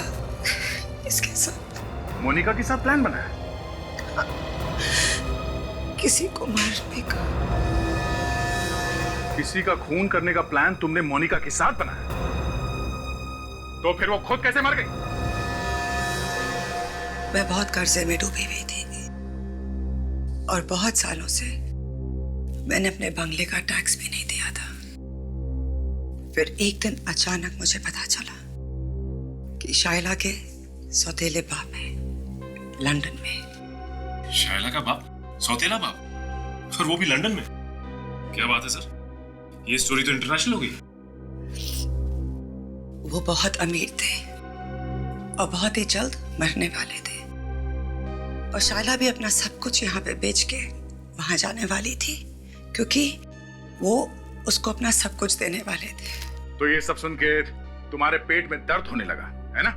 इसके साथ। मोनिका के साथ प्लान बनाया? किसी को मारने का। किसी का खून करने का प्लान तुमने मोनिका के साथ बनाया? तो फिर वो खुद कैसे मर गई? मैं बहुत कर्जे में डूबी हुई थी और बहुत सालों से मैंने अपने बंगले का टैक्स भी नहीं दिया था। फिर एक दिन अचानक मुझे पता चला कि शाइला के सौतेले बाप है लंदन में। शाइला का बाप? सौतेला बाप? और वो भी लंदन में? क्या बात है सर, ये स्टोरी तो इंटरनेशनल हो गई। वो बहुत अमीर थे और बहुत ही जल्द मरने वाले थे और शाइला भी अपना सब कुछ यहाँ पे बेच के वहां जाने वाली थी क्योंकि वो उसको अपना सब कुछ देने वाले थे। तो ये सब सुन के तुम्हारे पेट में दर्द होने लगा है ना?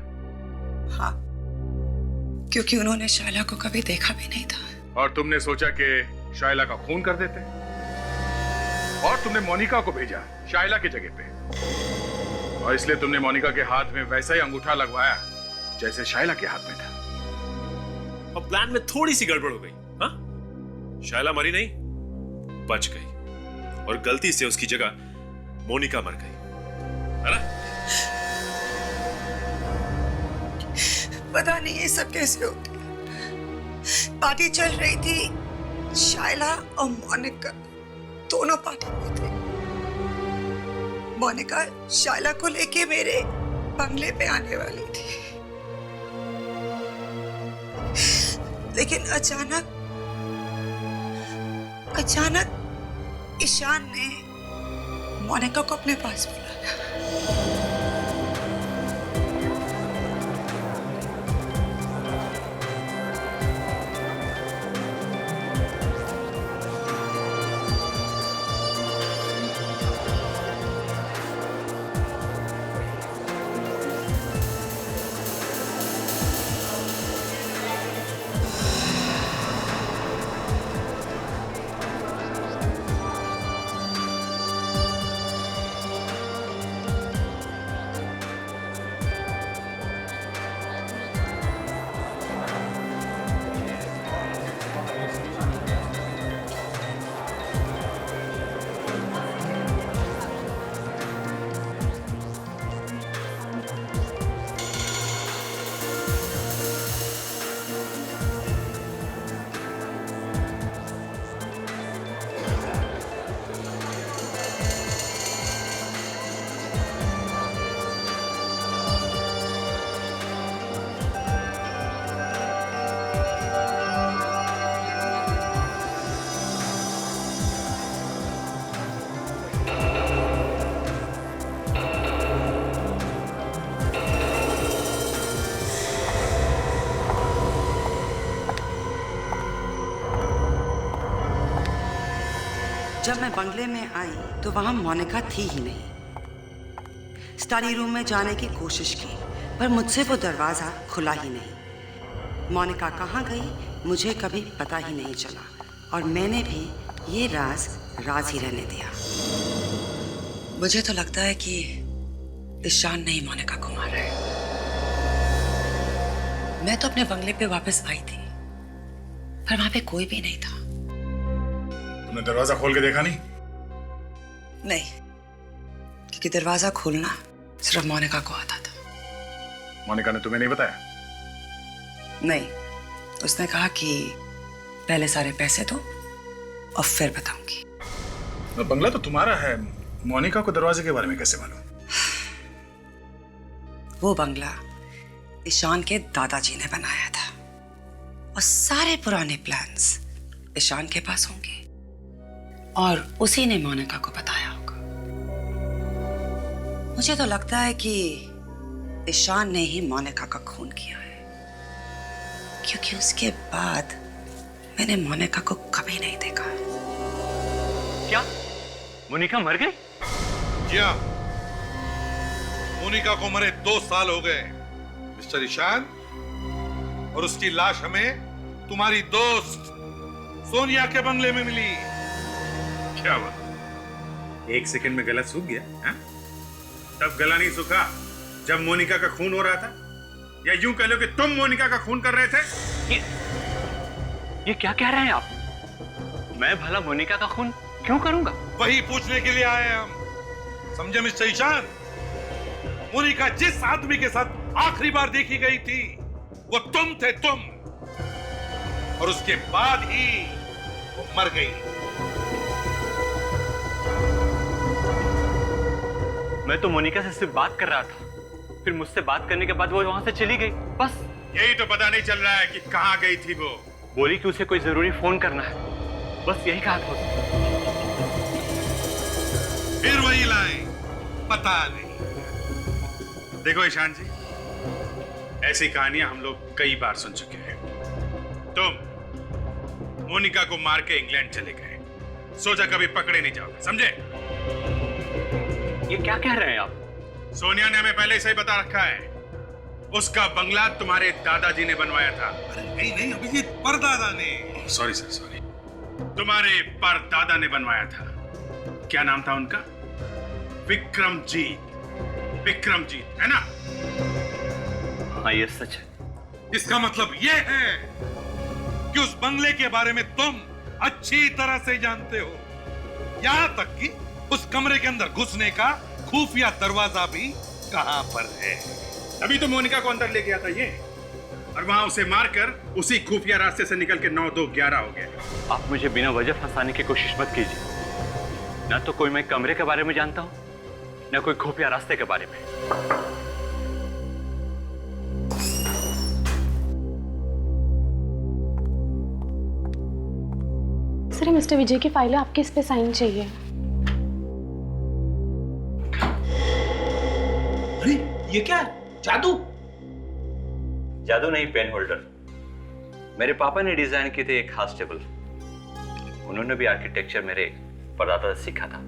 हाँ, क्योंकि उन्होंने शायला को कभी देखा भी नहीं था। और तुमने सोचा कि शायला का खून कर देते, और तुमने मोनिका को भेजा शायला की जगह पे, और इसलिए तुमने मोनिका के हाथ में वैसा ही अंगूठा लगवाया जैसे शायला के हाथ में था। और प्लान में थोड़ी सी गड़बड़ हो गई। हाँ, शायला मरी नहीं, बच गई, और गलती से उसकी जगह मोनिका मर गई, है ना? पता नहीं ये सब कैसे हो गया। पार्टी चल रही थी, शायला और मोनिका दोनों पार्टी में थे। मोनिका शायला को लेके मेरे बंगले पे आने वाली थी, लेकिन अचानक ईशान ने मोनिका को अपने पास बुलाया। जब मैं बंगले में आई तो वहां मोनिका थी ही नहीं। स्टडी रूम में जाने की कोशिश की, पर मुझसे वो दरवाजा खुला ही नहीं। मोनिका कहाँ गई मुझे कभी पता ही नहीं चला, और मैंने भी ये राज ही रहने दिया। मुझे तो लगता है कि ईशान ने ही मोनिका को मारा है। मैं तो अपने बंगले पे वापस आई थी, पर वहां पे कोई भी नहीं था। तुमने दरवाजा खोल के देखा नहीं? नहीं, क्योंकि दरवाजा खोलना सिर्फ मोनिका को आता था। मोनिका ने तुम्हें नहीं बताया? नहीं, उसने कहा कि पहले सारे पैसे दो और फिर बताऊंगी। तो बंगला तो तुम्हारा है, मोनिका को दरवाजे के बारे में कैसे मालूम? वो बंगला ईशान के दादाजी ने बनाया था, और सारे पुराने प्लान्स ईशान के पास होंगे, और उसी ने मोनिका को बताया होगा। मुझे तो लगता है कि ईशान ने ही मोनिका का खून किया है, क्योंकि उसके बाद मैंने मोनिका को कभी नहीं देखा। क्या मोनिका मर गई? क्या? मोनिका को मरे 2 साल हो गए मिस्टर ईशान, और उसकी लाश हमें तुम्हारी दोस्त सोनिया के बंगले में मिली। क्या हुआ? 1 सेकंड में गला सूख गया? हा? तब गला नहीं सूखा जब मोनिका का खून हो रहा था, या यूं कह लो कि तुम मोनिका का खून कर रहे थे। ये क्या कह रहे हैं आप? मैं भला मोनिका का खून क्यों करूंगा? वही पूछने के लिए आए हैं हम, समझे मिस्टर ईशान? मोनिका जिस आदमी के साथ आखिरी बार देखी गई थी वो तुम थे, तुम, और उसके बाद ही वो मर गई। मैं तो मोनिका से सिर्फ बात कर रहा था, फिर मुझसे बात करने के बाद वो वहां से चली गई, बस। यही तो पता नहीं चल रहा है कि कहां गई थी वो। बोली कि उसे कोई जरूरी फोन करना है, बस यही कहा था। फिर वही लाइन, पता नहीं। देखो ईशान जी, ऐसी कहानियां हम लोग कई बार सुन चुके हैं। तुम मोनिका को मार के इंग्लैंड चले गए, सोचा कभी पकड़े नहीं जाओगे, समझे? ये क्या कह रहे हैं आप? सोनिया ने हमें पहले से ही बता रखा है, उसका बंगला तुम्हारे दादाजी ने बनवाया था। नहीं नहीं अभिजीत, परदादा ने। Sorry sir, sorry. तुम्हारे परदादा ने बनवाया था। क्या नाम था उनका? विक्रमजीत। विक्रमजीत, है ना? हाँ, ये सच है। इसका मतलब ये है कि उस बंगले के बारे में तुम अच्छी तरह से जानते हो, यहां तक कि उस कमरे के अंदर घुसने का खुफिया दरवाजा भी कहां पर है। अभी तो मोनिका को अंदर ले गया था ये, और वहां उसे मारकर उसी खुफिया रास्ते से निकल के 9-2-11 हो गया। आप मुझे बिना वजह फंसाने की कोशिश मत कीजिए। ना तो कोई मैं कमरे के बारे में जानता हूं, ना कोई खुफिया रास्ते के बारे में। सर, मिस्टर विजय की फाइल है, आपके इस पे साइन चाहिए। अरे ये क्या है? जादू? जादू नहीं, पेन होल्डर। मेरे पापा ने डिजाइन की थी एक खास टेबल। उन्होंने भी आर्किटेक्चर मेरे परदादा से सीखा था।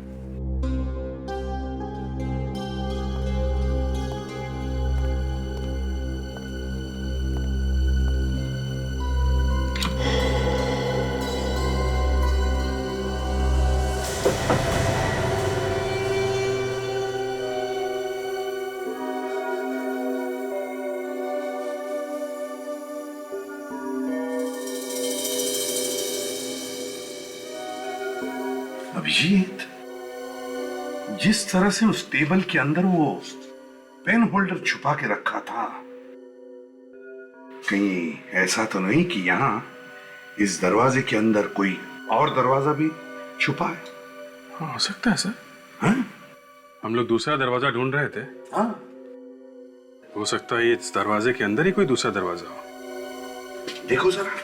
अभिजीत, जिस तरह से उस टेबल के अंदर वो पेन होल्डर छुपा के रखा था, कहीं ऐसा तो नहीं कि यहाँ इस दरवाजे के अंदर कोई और दरवाजा भी छुपा है? हाँ, हो सकता है सर। हाँ? हम लोग दूसरा दरवाजा ढूंढ रहे थे। हाँ? हो सकता है इस दरवाजे के अंदर ही कोई दूसरा दरवाजा हो। देखो जरा।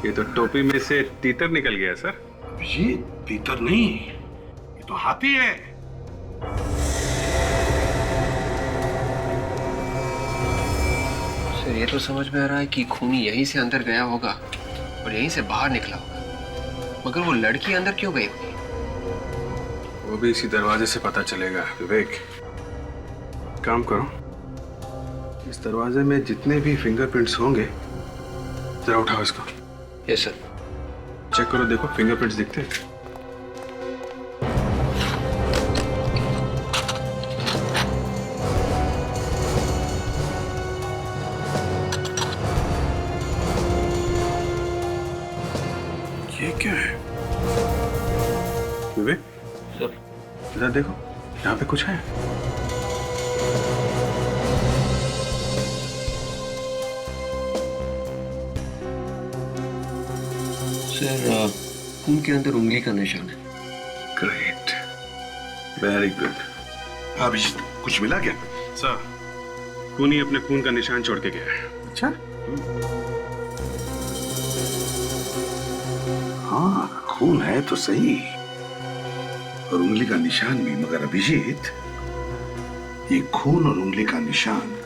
ये तो टोपी में से तीतर निकल गया सर। ये तीतर नहीं, ये तो हाथी है। सर, ये तो समझ में आ रहा है कि खूनी यहीं से अंदर गया होगा और यहीं से बाहर निकला होगा, मगर वो लड़की अंदर क्यों गई होगी? वो भी इसी दरवाजे से पता चलेगा। विवेक, काम करो, इस दरवाजे में जितने भी फिंगरप्रिंट्स होंगे जरा उठाओ इसको। Yes sir. चेक करो, देखो फिंगरप्रिंट्स दिखते हैं। ये क्या है? विवेक सर, इधर देखो, यहाँ पे कुछ है। सर, खून के अंदर उंगली का निशान है। Great, very good. अभी कुछ मिला क्या? सर, खूनी अपने खून का निशान छोड़ के गया है। अच्छा? हाँ, खून है तो सही, और उंगली का निशान भी, मगर अभिजीत, ये खून और उंगली का निशान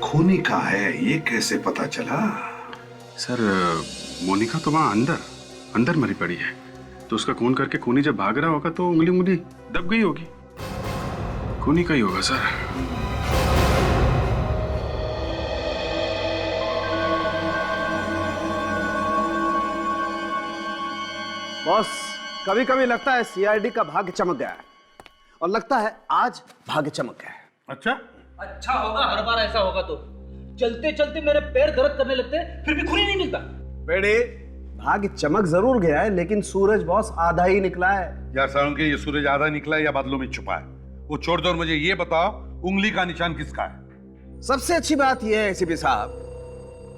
खूनी का है, ये कैसे पता चला? सर, मोनिका तो वहां अंदर मरी पड़ी है, तो उसका खून करके खूनी जब भाग रहा होगा तो उंगली दब गई होगी। खूनी का ही होगा सर। बॉस, कभी कभी लगता है सीआईडी का भाग्य चमक गया है, और लगता है आज भाग्य चमक गया है। अच्छा? अच्छा होगा, हर बार ऐसा होगा तो। चलते चलते मेरे पैर दर्द करने लगते हैं, फिर भी खून ही नहीं मिलता। बेटे, भाग्य चमक जरूर गया है, लेकिन सूरज बॉस आधा ही निकला है। यार सालुंके, ये सूरज आधा निकला है या बादलों में छुपा है? वो छोड़ दो और मुझे ये बताओ, उंगली का निशान किसका है? सबसे अच्छी बात यह है एसीपी साहब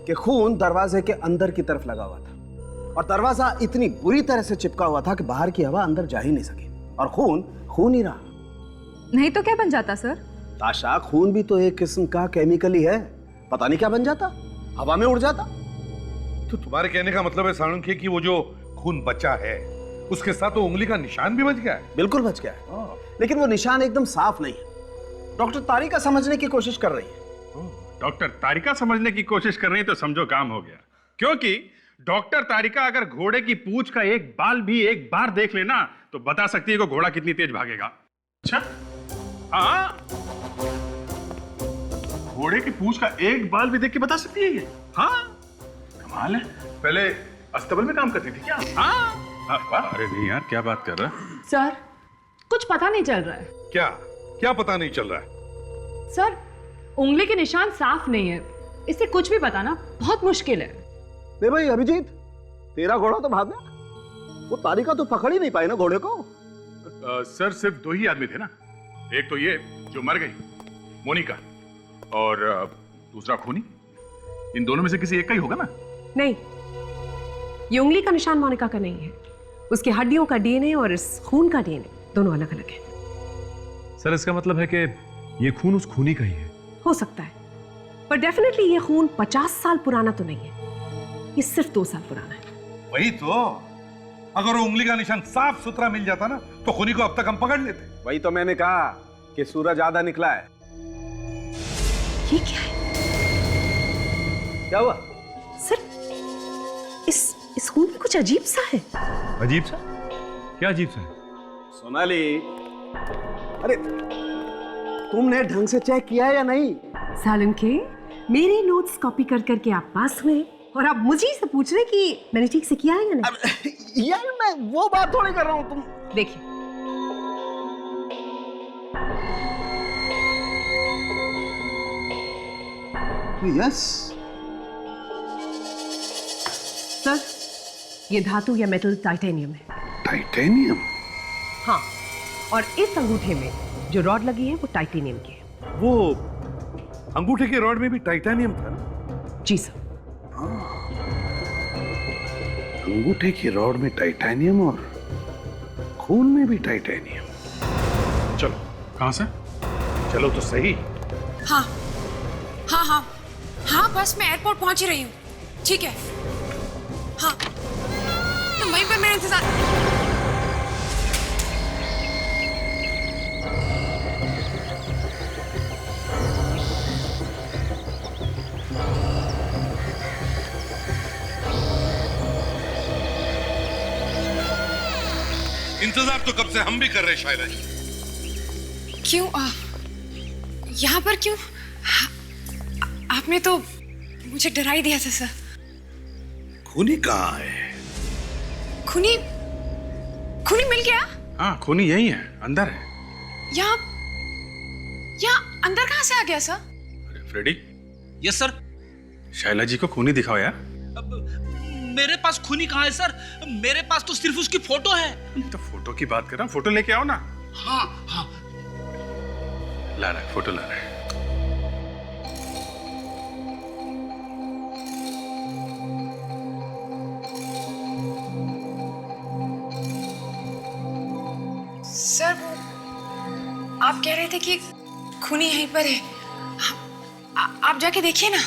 कि खून दरवाजे के अंदर की तरफ लगा हुआ था, और दरवाजा इतनी बुरी तरह से चिपका हुआ था कि बाहर की हवा अंदर जा ही नहीं सकी, और खून ही रहा। नहीं तो क्या बन जाता सर? ताशा, खून भी तो एक किस्म का केमिकल ही है, पता नहीं क्या बन जाता, हवा में उड़ जाता। तो तुम्हारे कहने का मतलब है सालुंके कि वो जो खून बचा है उसके साथ वो उंगली का निशान भी बच गया है। बिल्कुल बच गया है, लेकिन वो निशान एकदम साफ नहीं है। डॉक्टर तारिका समझने की कोशिश कर रही है। डॉक्टर तारिका समझने की कोशिश कर रही है तो समझो काम हो गया, क्योंकि डॉक्टर तारिका अगर घोड़े की पूंछ का एक बाल भी एक बार देख लेना तो बता सकती है कि घोड़ा कितनी तेज भागेगा। अच्छा, हाँ, घोड़े की पूंछ का एक बाल भी देख के बता सकती है ये। हाँ, कमाल है। पहले अस्तबल में काम करती थी क्या? हाँ। अरे नहीं यार, क्या बात कर रहा है? सर, कुछ पता नहीं चल रहा है। क्या क्या पता नहीं चल रहा है? सर, उंगली के निशान साफ नहीं है, इससे कुछ भी बताना बहुत मुश्किल है। नहीं भाई अभिजीत, तेरा घोड़ा तो भाग गया, वो तारिका तो पकड़ ही नहीं पाई ना घोड़े को। सर, सिर्फ 2 ही आदमी थे ना, एक तो ये जो मर गई मोनिका, और दूसरा खूनी। इन दोनों में से किसी एक का ही होगा ना? नहीं, ये उंगली का निशान मोनिका का नहीं है, उसकी हड्डियों का डीएनए और इस खून का डीएनए दोनों अलग अलग है। सर, इसका मतलब है कि ये खून उस खूनी का ही है। हो सकता है, पर डेफिनेटली ये खून 50 साल पुराना तो नहीं है, ये सिर्फ 2 साल पुराना है। वही तो, अगर वो उंगली का निशान साफ सुथरा मिल जाता ना तो खूनी को अब तक हम पकड़ लेते। वही तो मैंने कहा कि सूरज आधा निकला है। ये क्या है? क्या हुआ? सर, इस खून में कुछ अजीब सा है। अजीब सा? क्या अजीब सा है? सोनाली, अरे तुमने ढंग से चेक किया है या नहीं? सालन के मेरे नोट्स कॉपी कर करके आप पास हुए और आप मुझे से पूछ रहे कि मैंने ठीक से किया है या नहीं? यार मैं वो बात थोड़ी कर रहा हूं, तुम देखिए। यस सर, ये धातु या मेटल टाइटेनियम है। टाइटेनियम? हाँ, और इस अंगूठे में जो रॉड लगी है वो टाइटेनियम की है। वो अंगूठे के रॉड में भी टाइटेनियम था ना? जी सर। अंगूठे की रॉड में टाइटेनियम और खून में भी टाइटेनियम। चलो, कहां से? चलो तो सही। हाँ हाँ हाँ हाँ, बस मैं एयरपोर्ट पहुंच ही रही हूँ। ठीक है, हाँ, तो वहीं पर मेरा इंतजार। इंतजार तो कब से हम भी कर रहे शायरा जी। क्यों यहाँ पर क्यों? आपने तो मुझे डरा ही दिया था सर। खूनी कहाँ है? खूनी मिल गया? हाँ, खूनी यही है, अंदर है। यहाँ अंदर कहाँ से आ गया सर? अरे Freddy. Yes sir. Shaila ji को खूनी दिखाओ यार। मेरे पास खूनी कहाँ है सर? मेरे पास तो सिर्फ उसकी फोटो है। तो फोटो की बात कर रहा हूँ, फोटो लेके आओ ना। हाँ हाँ, ला रहा है, फोटो ला रहा है। सर, आप कह रहे थे कि खूनी यहीं पर है। आप जाके देखिए ना।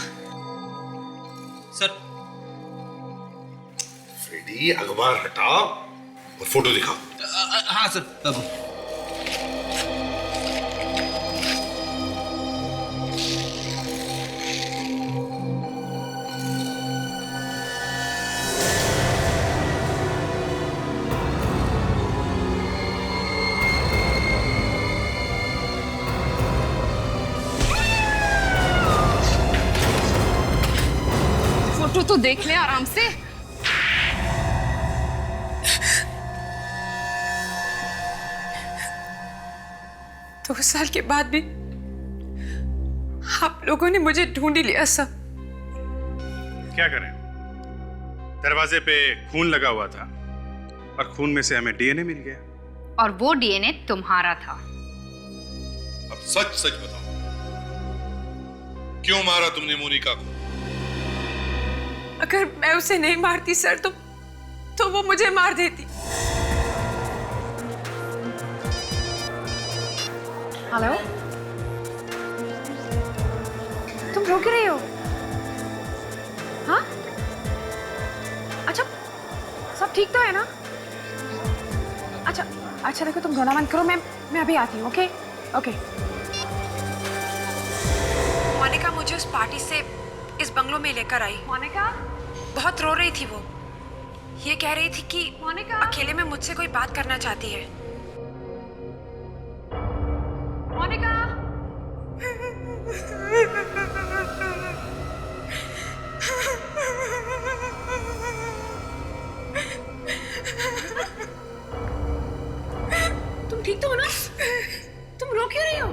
सर, फ्रेडी अखबार हटाओ और फोटो दिखाओ। हाँ सर। फोटो तो देख ले आराम से। दो साल के बाद भी आप लोगों ने मुझे ढूंढ ही लिया सब। क्या करें, दरवाजे पे खून लगा हुआ था और खून में से हमें डीएनए मिल गया। और वो डीएनए तुम्हारा था। अब सच सच बताओ, क्यों मारा तुमने मोनिका को? अगर मैं उसे नहीं मारती सर तो वो मुझे मार देती। हेलो, तुम रो क्यों रही हो? हाँ, अच्छा, सब ठीक तो है ना? अच्छा देखो, तुम रोना मत करो, मैं अभी आती हूँ। Okay okay. मोनिका मुझे उस पार्टी से इस बंगलो में लेकर आई। मोनिका बहुत रो रही थी। वो ये कह रही थी कि मोनिका अकेले में मुझसे कोई बात करना चाहती है। मोनिका तुम ठीक तो हो ना? तुम रो क्यों रही हो?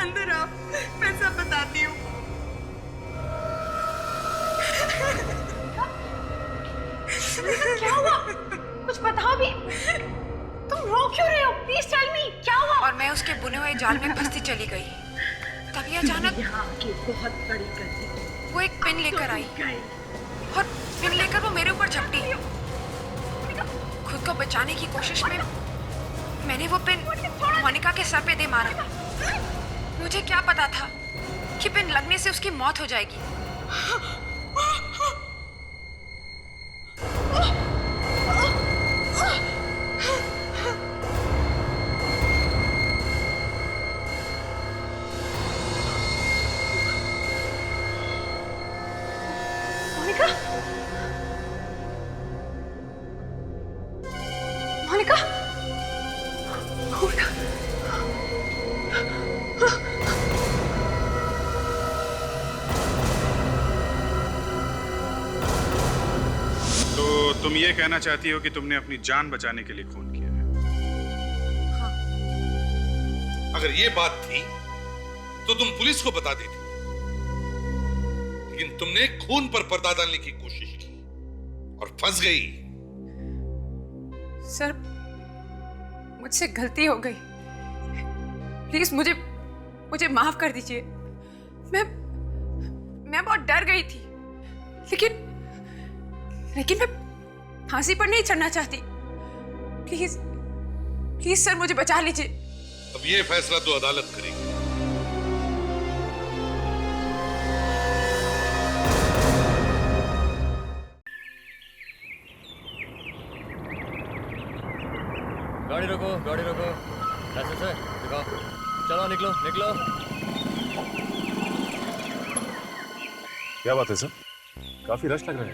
अंदर आओ, मैं सब बताती हूँ। क्या हुआ? कुछ बताओ भी। तुम रो क्यों रहे हो? प्लीज टेल मी, क्या हुआ? और मैं उसके बुने हुए जाल में फंसती चली गई। तभी अचानक यहाँ की बहुत बड़ी गलती। वो एक पिन लेकर आई और पिन लेकर वो मेरे ऊपर झपटी। खुद को बचाने की कोशिश में मैंने वो पिन मोनिका के सर पे दे मारा। मुझे क्या पता था कि पिन लगने से उसकी मौत हो जाएगी। मोनिका, मोनिका, मोनिका। तो तुम ये कहना चाहती हो कि तुमने अपनी जान बचाने के लिए खून किया है? हाँ। अगर ये बात थी तो तुम पुलिस को बता देती, लेकिन तुमने खून पर पर्दा डालने की कोशिश की और फंस गई। सर, मुझसे गलती हो गई। प्लीज मुझे माफ कर दीजिए। मैं बहुत डर गई थी, लेकिन मैं फांसी पर नहीं चढ़ना चाहती। प्लीज सर, मुझे बचा लीजिए। अब ये फैसला तो अदालत करेगी। गाड़ी रोको, गाड़ी रोको। लाइसेंस है? दिखाओ। चलो निकलो, निकलो। क्या बात है सर? काफी रश लग रहा है।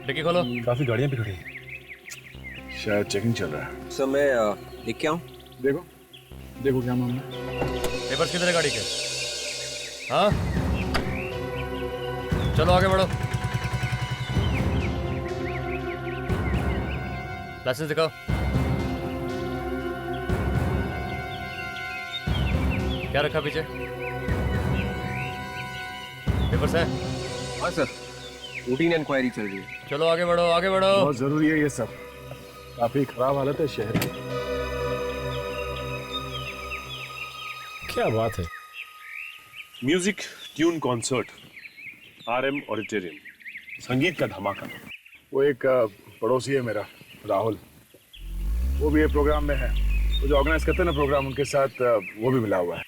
डिक्की खोलो। काफी गाड़ियां भी खड़ी हैं। शायद चेकिंग चल रहा है। सर मैं देख के आऊं? देखो क्या मामला। पेपर्स किधर है गाड़ी के? हाँ, चलो आगे बढ़ो। लाइसेंस दिखाओ। क्या रखा पीछे? पेपर्स है? हाँ सर, रूटीन इंक्वायरी चल रही है। चलो आगे बढ़ो, आगे बढ़ो। बहुत जरूरी है ये सब। काफी खराब हालत है शहर की। क्या बात है। Music tune concert, RM auditorium, संगीत का धमाका। वो एक पड़ोसी है मेरा, राहुल, वो भी ये प्रोग्राम में है। वो जो ऑर्गेनाइज करते हैं ना प्रोग्राम, उनके साथ वो भी मिला हुआ है।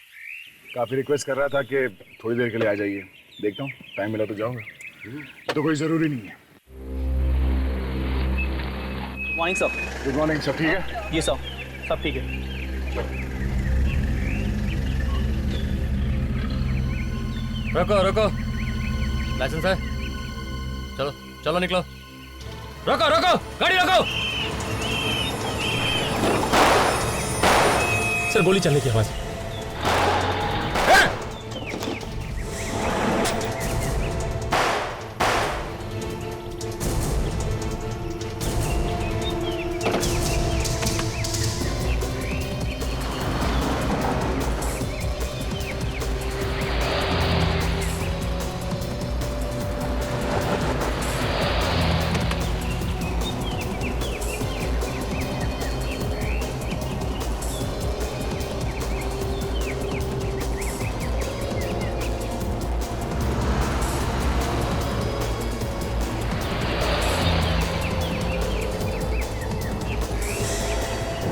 काफी रिक्वेस्ट कर रहा था कि थोड़ी देर के लिए आ जाइए। देखता हूँ, टाइम मिला तो जाऊंगा। तो कोई जरूरी नहीं है। Morning sir. Good morning. सब ठीक है? ये सर, सब ठीक है। रुको रुको, लाइसेंस है? चलो चलो निकलो। रुको रुको, गाड़ी रुको। सर, गोली चलने की आवाज।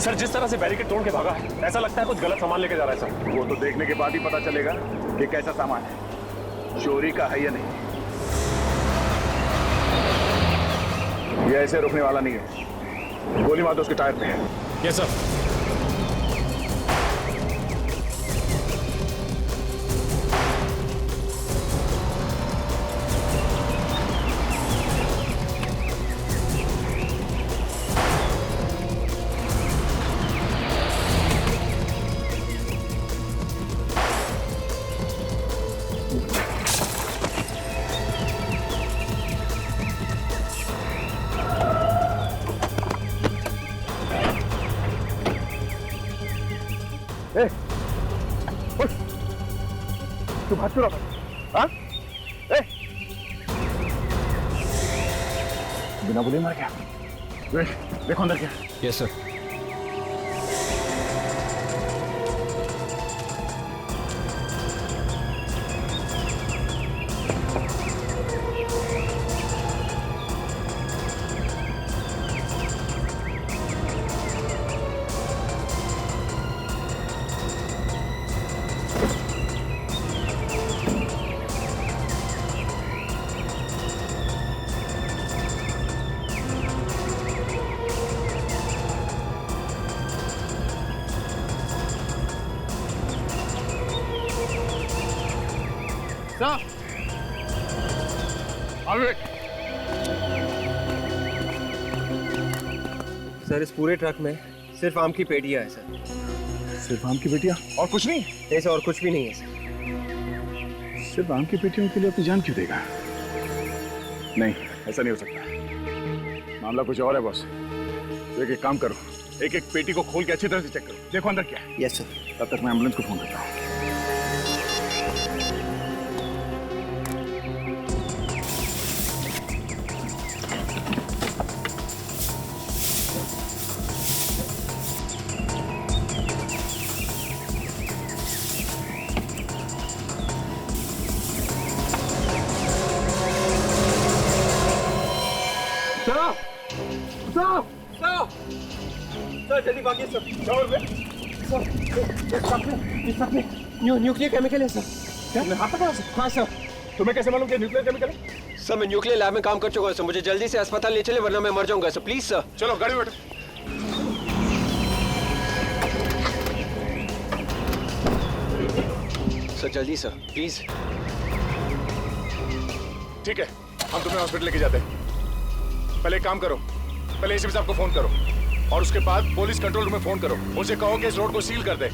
सर, जिस तरह से बैरिकेड तोड़ के भागा है, ऐसा लगता है कुछ गलत सामान लेके जा रहा है सर। वो तो देखने के बाद ही पता चलेगा कि कैसा सामान है, चोरी का है या नहीं। ये ऐसे रुकने वाला नहीं है। गोली मार दो उसके टायर पे। Yes sir. ए, उठ, तू भाग क्यों रहा? हाँ? ए, बिना बोले मार क्या? देखो अंदर क्या? Yes sir. सर इस पूरे ट्रक में सिर्फ आम की पेटियां है सर। सिर्फ आम की पेटियां और कुछ नहीं? ऐसे और कुछ भी नहीं है सर। सिर्फ आम की पेटियों के लिए अपनी जान क्यों देगा? नहीं, ऐसा नहीं हो सकता। मामला कुछ और है बॉस। तो एक काम करो, एक एक पेटी को खोल के अच्छी तरह से चेक करो, देखो अंदर क्या है। Yes sir. तब तक मैं एम्बुलेंस को फोन करता हूँ। सर जल्दी भागिए सर। न्यूक्लियर केमिकल है सर। क्या? हाँ सर। तुम्हें कैसे मालूम कि न्यूक्लियर केमिकल है? सर मैं न्यूक्लियर लैब में काम कर चुका हूँ सर। मुझे जल्दी से अस्पताल ले चले वरना मैं मर जाऊंगा सर। Please sir. चलो गाड़ी में बैठो। सर जल्दी सर प्लीज। ठीक है, हम तुम्हें हॉस्पिटल लेके जाते हैं। पहले एक काम करो, पहले एसीपी साहब को फोन करो और उसके बाद पुलिस कंट्रोल रूम में फोन करो। उनसे कहो कि इस रोड को सील कर दे।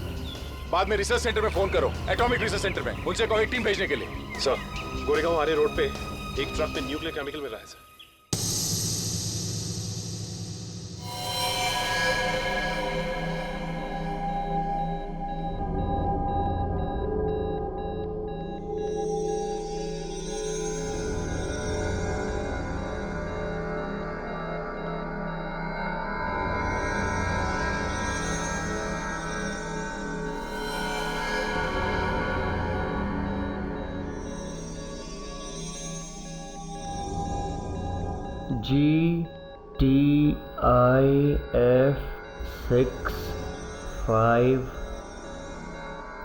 बाद में रिसर्च सेंटर में फोन करो, एटॉमिक रिसर्च सेंटर में। उनसे कहो एक टीम भेजने के लिए। सर गोरेगांव आरे रोड पे एक ट्रक में न्यूक्लियर केमिकल मिला है सर। GTIF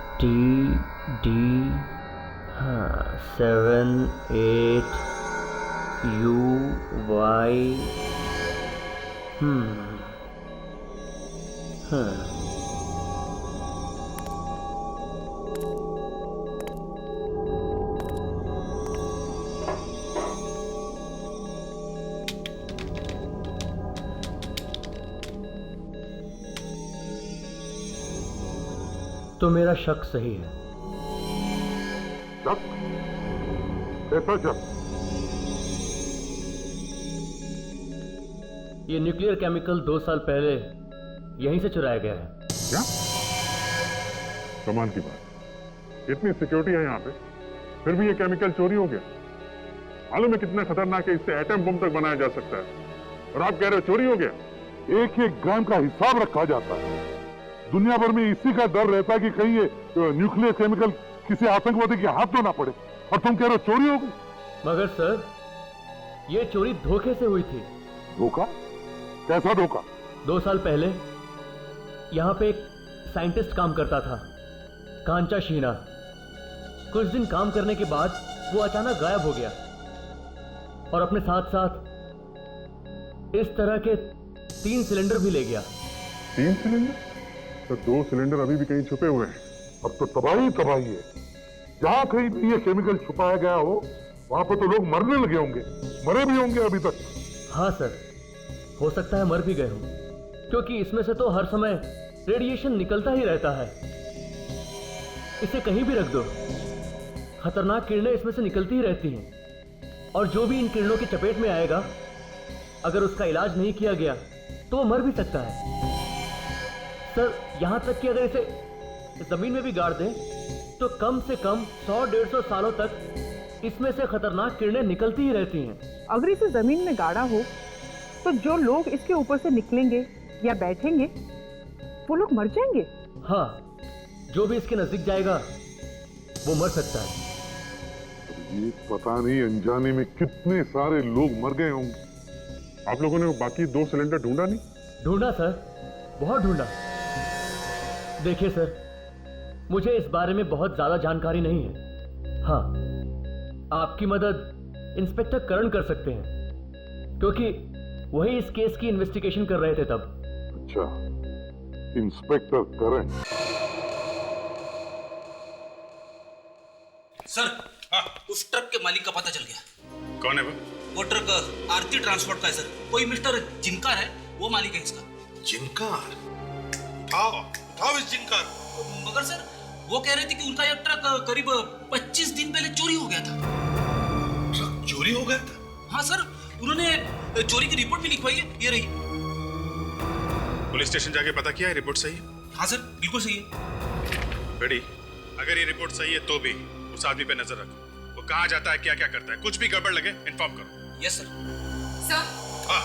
65TD 78UY। तो मेरा शक सही है। शक? कैसा शक? ये न्यूक्लियर केमिकल 2 साल पहले यहीं से चुराया गया है। क्या? कमाल की बात। इतनी सिक्योरिटी है यहाँ पे, फिर भी ये केमिकल चोरी हो गया। मालूम है कितना खतरनाक है? इससे एटम बम तक बनाया जा सकता है और आप कह रहे हो चोरी हो गया? एक एक ग्राम का हिसाब रखा जाता है। दुनिया भर में इसी का डर रहता है कि कहीं ये न्यूक्लियर केमिकल किसी आतंकवादी के हाथ तो ना पड़े, और तुम कह रहे हो चोरी हो गई? मगर सर ये चोरी धोखे से हुई थी। धोखा? कैसा धोखा? 2 साल पहले यहाँ पे एक साइंटिस्ट काम करता था, कांचा शीना। कुछ दिन काम करने के बाद वो अचानक गायब हो गया और अपने साथ साथ इस तरह के 3 सिलेंडर भी ले गया। 3 सिलेंडर? तो 2 सिलेंडर अभी भी कहीं छुपे हुए हैं। अब तो तबाही तबाही है। जहाँ कहीं भी ये केमिकल छुपाया गया हो वहां पर तो लोग मरने लगे होंगे, मरे भी होंगे अभी तक। हाँ सर, हो सकता है मर भी गए हों, क्योंकि इसमें से तो हर समय रेडिएशन निकलता ही रहता है। इसे कहीं भी रख दो, खतरनाक किरणें इसमें से निकलती ही रहती हैं, और जो भी इन किरणों की चपेट में आएगा, अगर उसका इलाज नहीं किया गया तो वो मर भी सकता है। सर, यहां तक कि अगर इसे जमीन में भी गाड़ दें तो कम से कम 100-150 सालों तक इसमें से खतरनाक किरणें निकलती ही रहती हैं। अगर इसे जमीन में गाड़ा हो तो जो लोग इसके ऊपर से निकलेंगे या बैठेंगे वो लोग मर जाएंगे। हाँ, जो भी इसके नजदीक जाएगा वो मर सकता है। ये पता नहीं अनजाने में कितने सारे लोग मर गए होंगे। आप लोगों ने वो बाकी 2 सिलेंडर ढूंढा नहीं? ढूंढा सर, बहुत ढूंढा। देखिए सर, मुझे इस बारे में बहुत ज्यादा जानकारी नहीं है। हाँ, आपकी मदद इंस्पेक्टर करण कर सकते हैं, क्योंकि वही इस केस की इन्वेस्टिगेशन कर रहे थे तब। अच्छा, इंस्पेक्टर करण। सर, उस ट्रक के मालिक का पता चल गया। कौन है वो? वो ट्रक आरती ट्रांसपोर्ट का है सर। कोई मिस्टर जिनकार है, वो मालिक है इसका। जिनकार? उठाओ इस जिनकार। मगर सर, वो कह रहे थे कि उनका यह ट्रक करीब 25 दिन पहले चोरी हो गया था। ट्रक चोरी हो गया था? हाँ सर, उन्होंने चोरी की रिपोर्ट भी लिखवाई है, ये रही। पुलिस स्टेशन जाके पता किया है, रिपोर्ट सही है? हाँ सर, बिल्कुल सही है। बेटी, अगर ये रिपोर्ट सही है तो भी उस आदमी पे नजर रखो। वो कहाँ जाता है, क्या क्या करता है, कुछ भी गड़बड़ लगे इन्फॉर्म करो। Yes sir. सर, हाँ।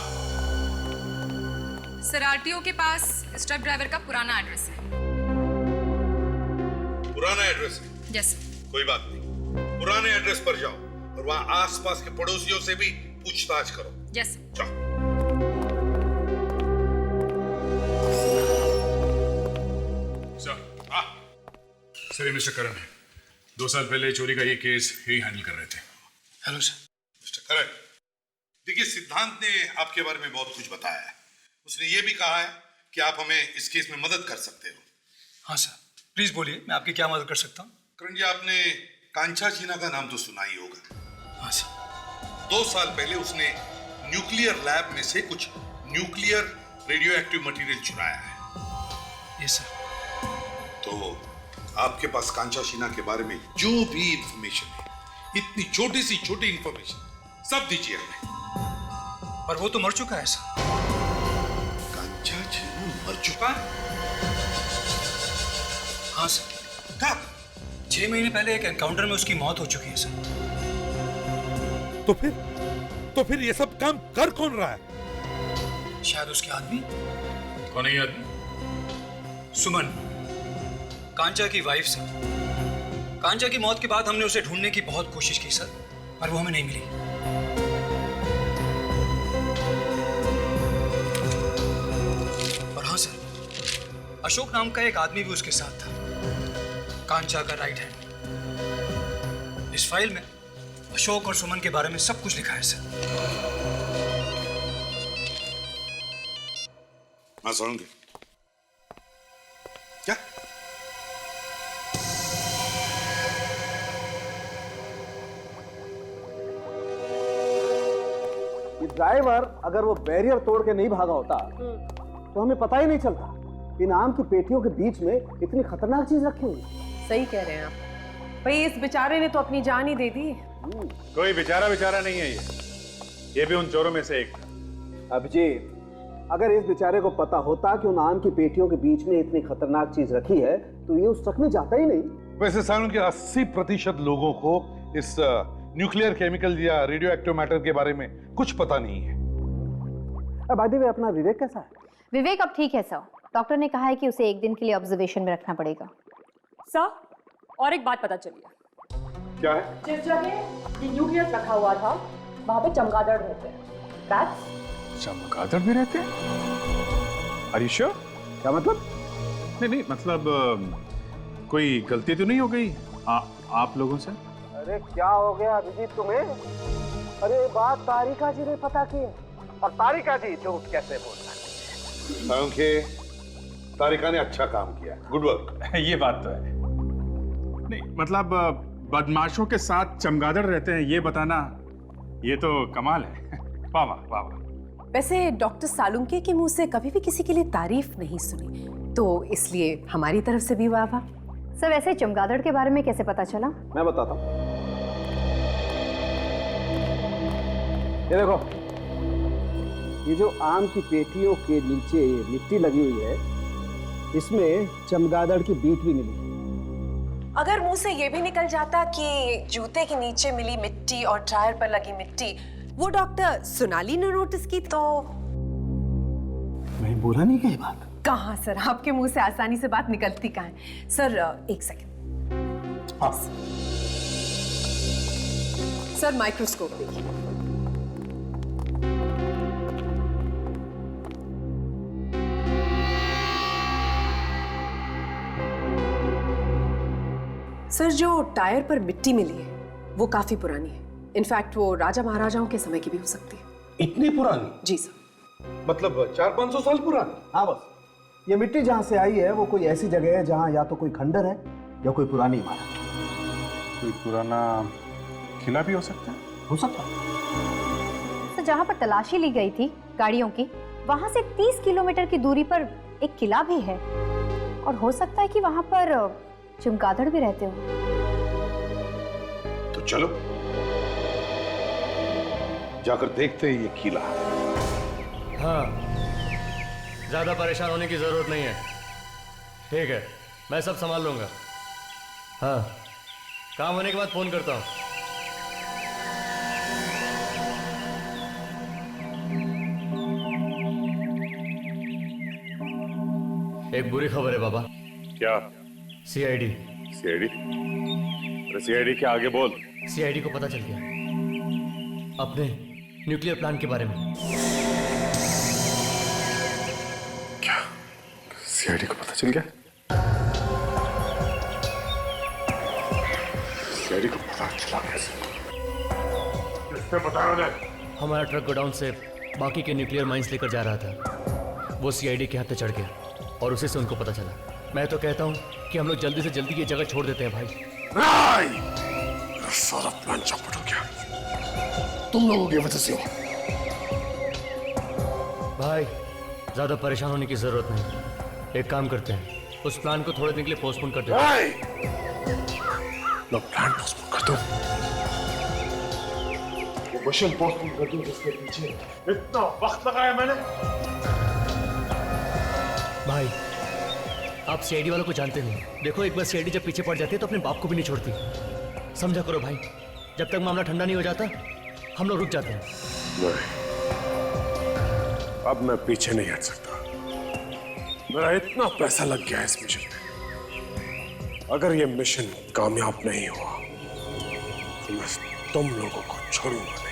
सर, आरटीओ के पास इस ट्रक ड्राइवर का पुराना एड्रेस है। पुराना एड्रेस है? यस। कोई बात नहीं, पुराने एड्रेस पर जाओ और वहां आसपास के पड़ोसियों से भी पूछताछ करो। यस। जाओ। सर, ये मिस्टर करण है। 2 साल पहले चोरी का ये केस यही हैंडल कर रहे थे। Hello sir. मिस्टर करण, देखिए सिद्धांत ने आपके बारे में बहुत कुछ बताया है। उसने ये भी कहा है कि आप हमें इस केस में मदद कर सकते हो। हाँ सर, प्लीज बोलिए, मैं आपकी क्या मदद कर सकता हूँ? करण जी, आपने कांचा चीना का नाम तो सुना ही होगा। हाँ सर। 2 साल पहले उसने न्यूक्लियर लैब में से कुछ न्यूक्लियर रेडियो एक्टिव मटेरियल चुराया है। Yes sir. तो आपके पास कांचा शीना के बारे में जो भी इंफॉर्मेशन है, इतनी छोटी सी छोटी इंफॉर्मेशन, सब दीजिए हमें। पर वो तो मर चुका है सर। कांचा शीना मर चुका है? हाँ सर। कब? 6 महीने पहले एक एनकाउंटर में उसकी मौत हो चुकी है सर। तो फिर ये सब काम कर कौन रहा है? शायद उसके आदमी। कौन है ये आदमी? सुमन, कांचा की वाइफ सर। कांचा की मौत के बाद हमने उसे ढूंढने की बहुत कोशिश की सर, पर वो हमें नहीं मिली। और हाँ सर, अशोक नाम का एक आदमी भी उसके साथ था, कांचा का राइट हैंड। इस फाइल में अशोक और सुमन के बारे में सब कुछ लिखा है सर। हाँ सुनूंगी। क्या? ये ड्राइवर अगर वो बैरियर तोड़ के नहीं भागा होता तो हमें पता ही नहीं चलता। इन आम की पेटियों के बीच में इतनी खतरनाक चीज रखी हुई। सही कह रहे हैं आप भाई, इस बेचारे ने तो अपनी जान ही दे दी। कोई बेचारा नहीं है ये भी उन चोरों में से एक था। अभिजीत, अगर इस बेचारे को पता होता कि उन आम की पेटियों के बीच में इतनी खतरनाक चीज रखी है तो ये उस ट्रक में जाता ही नहीं। वैसे सालों के 80% लोगों को इस न्यूक्लियर केमिकल या रेडियो एक्टिव मैटर के बारे में कुछ पता नहीं है। बाय द वे, अपना विवेक कैसा है? विवेक अब ठीक है सर। डॉक्टर ने कहा है कि उसे 1 दिन के लिए ऑब्जर्वेशन में रखना पड़ेगा। सर, और एक बात पता चली है। क्या है? जिस जगह ये न्यूक्लियस रखा हुआ था वहां पे चमगादड़ रहते हैं। That's... चमगादड़ भी रहते हैं? Are you sure? क्या मतलब? नहीं, मतलब कोई गलती तो नहीं हो गई आप लोगों से? अरे क्या हो गया अभिजीत तुम्हें? अरे बात तारिका जी ने पता की है, और तारिका जी झूठ कैसे बोल सकती है? क्योंकि तारिका ने अच्छा काम किया, गुड वर्क। ये बात तो है। नहीं मतलब बदमाशों के साथ चमगादड़ रहते हैं ये बताना, ये तो कमाल है। वाह वाह वाह वाह। वैसे डॉक्टर सालुंके के मुंह से कभी भी किसी के लिए तारीफ नहीं सुनी, तो इसलिए हमारी तरफ से भी वाह वाह। सर वैसे चमगादड़ के बारे में कैसे पता चला? मैं बताता हूँ। ये देखो, ये जो आम की पेटियों के नीचे मिट्टी लगी हुई है, इसमें चमगादड़ की बीट भी मिली है। अगर मुंह से ये भी निकल जाता कि जूते के नीचे मिली मिट्टी और टायर पर लगी मिट्टी वो डॉक्टर सोनाली ने नोटिस की, तो मैं बोला नहीं क्या ये बात? कहाँ सर, आपके मुंह से आसानी से बात निकलती कहाँ है। सर एक सेकंड। हाँ। सर माइक्रोस्कोप देखिए। सर जो टायर पर मिट्टी मिली है वो काफी पुरानी है। इनफैक्ट वो राजा महाराजाओं के समय की भी हो सकती है। इतनी पुरानी? जी सर। मतलब 400-500 साल पुरानी? हाँ बस, ये मिट्टी जहाँ से आई है वो कोई ऐसी जगह है जहाँ या तो कोई खंडर है या कोई पुरानी इमारत। कोई पुराना किला भी हो सकता है? हो सकता है। तो जहाँ पर तलाशी ली गई थी गाड़ियों की, वहाँ से 30 किलोमीटर की दूरी पर एक किला भी है, और हो सकता है कि वहाँ पर चमगादड़ भी रहते हो। तो चलो जाकर देखते हैं ये किला। हाँ, ज्यादा परेशान होने की जरूरत नहीं है। ठीक है, मैं सब संभाल लूंगा। हाँ, काम होने के बाद फोन करता हूँ। एक बुरी खबर है बाबा। क्या? सीआईडी। सीआईडी? अरे सीआईडी क्या, आगे बोल। सीआईडी को पता चल गया अपने न्यूक्लियर प्लान के बारे में। क्या? सीआईडी को पता चल गया? सीआईडी को पता चला कैसे? किसने बताया उन्हें? हमारा ट्रक गोडाउन से बाकी के न्यूक्लियर माइंस लेकर जा रहा था। वो सीआईडी के हाथ पे चढ़ गया और उसी से उनको पता चला। मैं तो कहता हूँ कि हम लोग जल्दी से जल्दी ये जगह छोड़ देते हैं भाई। नहीं! सारा प्लान चौपट हो गया, तुम लोगों की वजह से हो। भाई ज्यादा परेशान होने की जरूरत नहीं। एक काम करते हैं, उस प्लान को थोड़े दिन के लिए पोस्टपोन कर देते हैं। लो प्लान पोस्टपोन कर दो। वो मिशन पोस्टपोन कर दो जिसके पीछे इतना वक्त लगाया मैंने। भाई आप सीआईडी वालों को जानते नहीं। देखो एक बार सीआईडी जब पीछे पड़ जाती है तो अपने बाप को भी नहीं छोड़ती। समझा करो भाई, जब तक मामला ठंडा नहीं हो जाता हम लोग रुक जाते हैं। नहीं, अब मैं पीछे नहीं हट सकता। मेरा इतना पैसा लग गया है इस मिशन में। अगर ये मिशन कामयाब नहीं हुआ तो मैं तुम लोगों को छोड़ूंगा नहीं।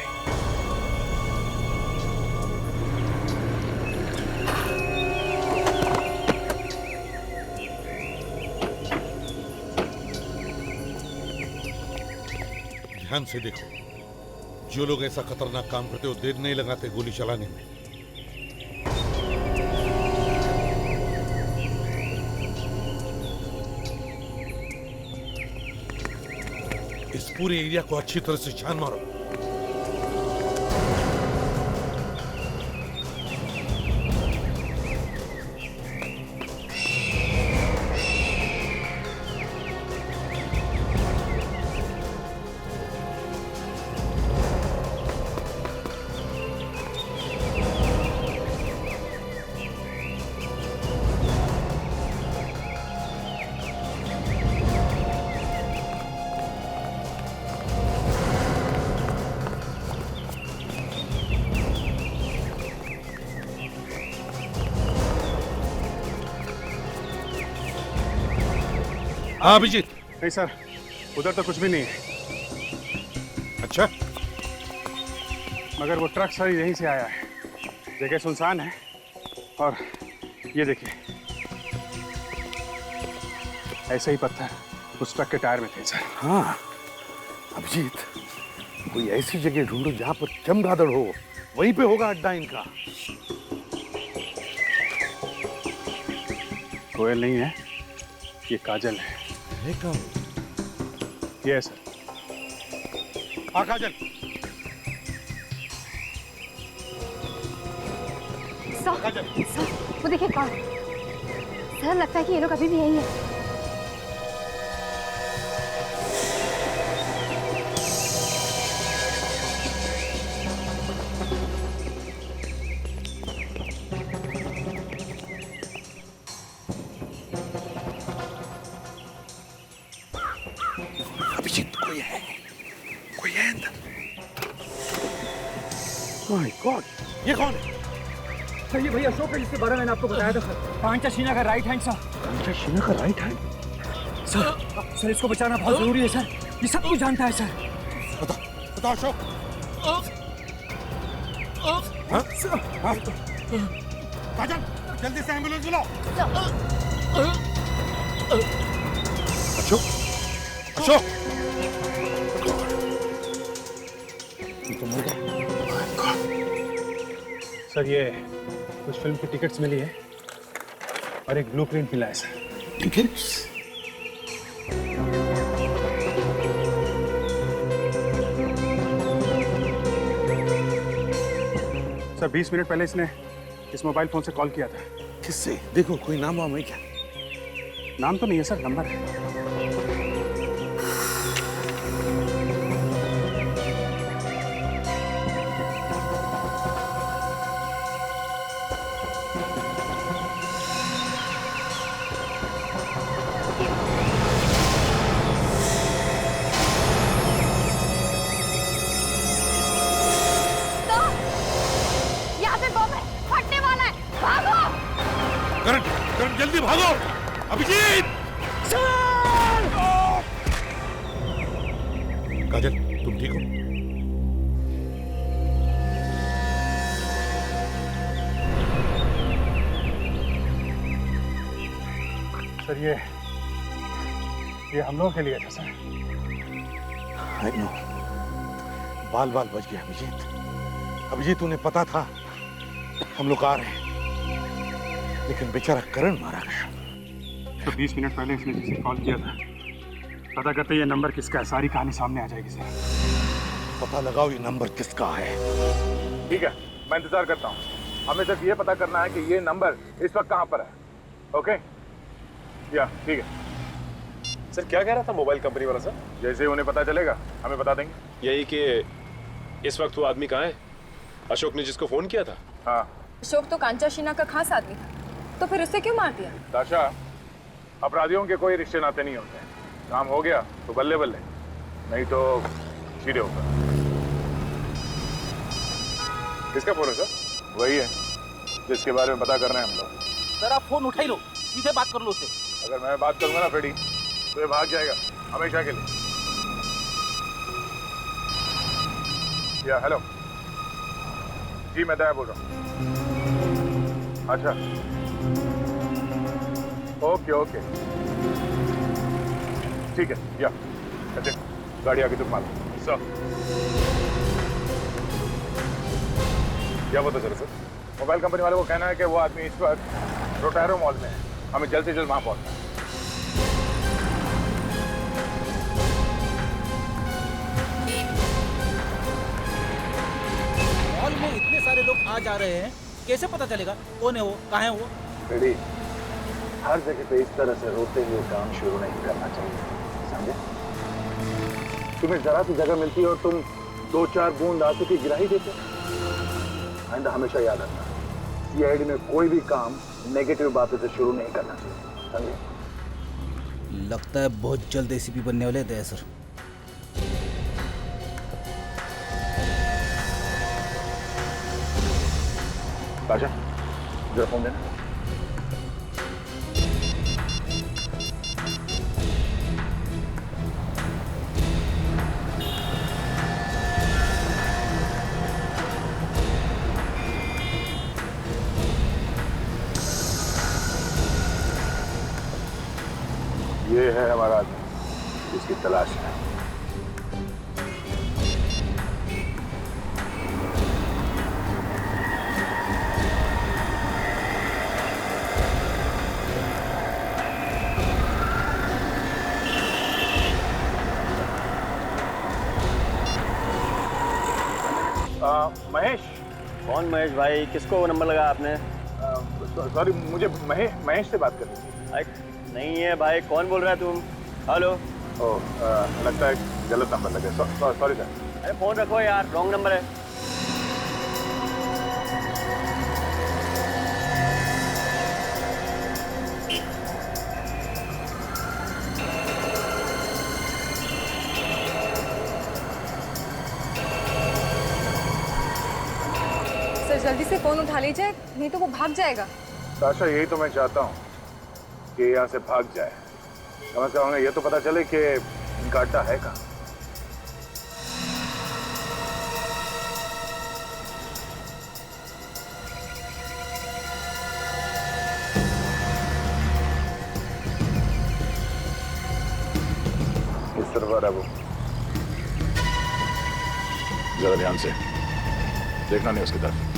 ध्यान से देखो, जो लोग ऐसा खतरनाक काम करते हो देर नहीं लगाते गोली चलाने में। इस पूरे एरिया को अच्छी तरह से छान मारो। हाँ अभिजीत। नहीं सर, उधर तो कुछ भी नहीं है। अच्छा, मगर वो ट्रक सर यहीं से आया है। जगह सुनसान है और ये देखिए ऐसे ही पत्थर उस ट्रक के टायर में थे सर। हाँ अभिजीत, कोई ऐसी जगह ढूंढो जहां पर चमगादड़ हो, वहीं पे होगा अड्डा इनका। कोयल नहीं है, ये काजल है। ये सर। हाँ काजल। सर, वो देखिए कौन। सर लगता है कि ये लोग अभी भी यही है। अभिजीत कोई है अंदर। माय गॉड, ये कौन है? सर ये भैया अशोक है जिसके बारे में मैंने आपको बताया था सर। पांचा शीना का राइट हैंड सर। पांचा शीना का राइट हैंड? सर इसको बचाना बहुत जरूरी है सर। ये सब कुछ जानता है सर। बताओ अशोक। काजल जल्दी से एम्बुलेंस बुलाओ। अशोक अशोक सर ये कुछ फिल्म की टिकट्स मिली है और एक ब्लूप्रिंट मिला है सर। टिकट्स? सर 20 मिनट पहले इसने इस मोबाइल फोन से कॉल किया था। किससे? देखो कोई नाम वाम है क्या? नाम तो नहीं है सर, नंबर है। करण जल्दी भागो। अभिजीत! काजल तुम ठीक हो? सर ये हम लोगों के लिए था सर। I know. बाल बाल बच गया अभिजीत। अभिजीत उन्हें पता था हम लोग आ रहे हैं, लेकिन बेचारा करण मारा गया। तो 20 मिनट पहले इसने जिसे कॉल किया था, पता करते ये नंबर किसका है, सारी कहानी सामने आ जाएगी सर। पता लगाओ ये नंबर किसका है। ठीक है, मैं इंतजार करता हूँ। हमें सिर्फ ये पता करना है कि ये नंबर इस वक्त कहाँ पर है। ओके? या ठीक है। सर क्या कह रहा था मोबाइल कंपनी वाला सर? जैसे ही उन्हें पता चलेगा हमें बता देंगे। यही कि इस वक्त वो आदमी कहाँ है? अशोक ने जिसको फोन किया था? हाँ। अशोक तो कांचा शीना का खास आदमी था, तो फिर उससे क्यों मार दिया? दाशा, अपराधियों के कोई रिश्ते नाते नहीं होते। काम हो गया तो बल्ले बल्ले, नहीं तो सीधे होगा। किसका फोन है सर? वही है जिसके बारे में पता करना है हम लोग। सर आप फोन उठा ही लो, सीधे बात कर लो उससे। अगर मैं बात करूंगा ना फ्रेडी तो ये भाग जाएगा हमेशा के लिए। या हेलो जी, मैं दया बोल रहा हूँ। अच्छा ओके ओके ठीक है। या गाड़ी आगे तुम मारो सर। क्या बता सर? मोबाइल कंपनी वाले को कहना है कि वो आदमी इस वक्त रोटारो मॉल में है, हमें जल्द से जल्द वहां पहुंचना है। मॉल में इतने सारे लोग आ जा रहे हैं, कैसे पता चलेगा कौन है वो, कहाँ है वो? बेटी, हर जगह पे इस तरह से रोते हुए काम शुरू नहीं करना चाहिए, समझे? तुम्हें जरा सी जगह मिलती है और तुम 2-4 बूंद आंसू की गिराही देते। आइंदा हमेशा याद रखना, सीआईडी में कोई भी काम नेगेटिव बातों से शुरू नहीं करना चाहिए, समझे? लगता है बहुत जल्द एसीपी बनने वाले थे सर। बादशाह, जरा फोन देना। ये है हमारा आदमी जिसकी तलाश है। महेश। कौन महेश भाई? किसको वो नंबर लगाया आपने? सॉरी, मुझे महेश से बात करनी थी। नहीं है भाई, कौन बोल रहा है तुम? हेलो। लगता है गलत नंबर लगे। Sorry sir. अरे फोन रखो यार, रॉन्ग नंबर है। सर जल्दी से फोन उठा लीजिए, नहीं तो वो भाग जाएगा। साशा, यही तो मैं चाहता हूँ कि यहाँ से भाग जाए। कम से कम ये तो पता चले कि इनका अड्डा है कहाँ। किस तरफ आ रहा है वो? जरा ध्यान से देखना नहीं उसकी तरफ।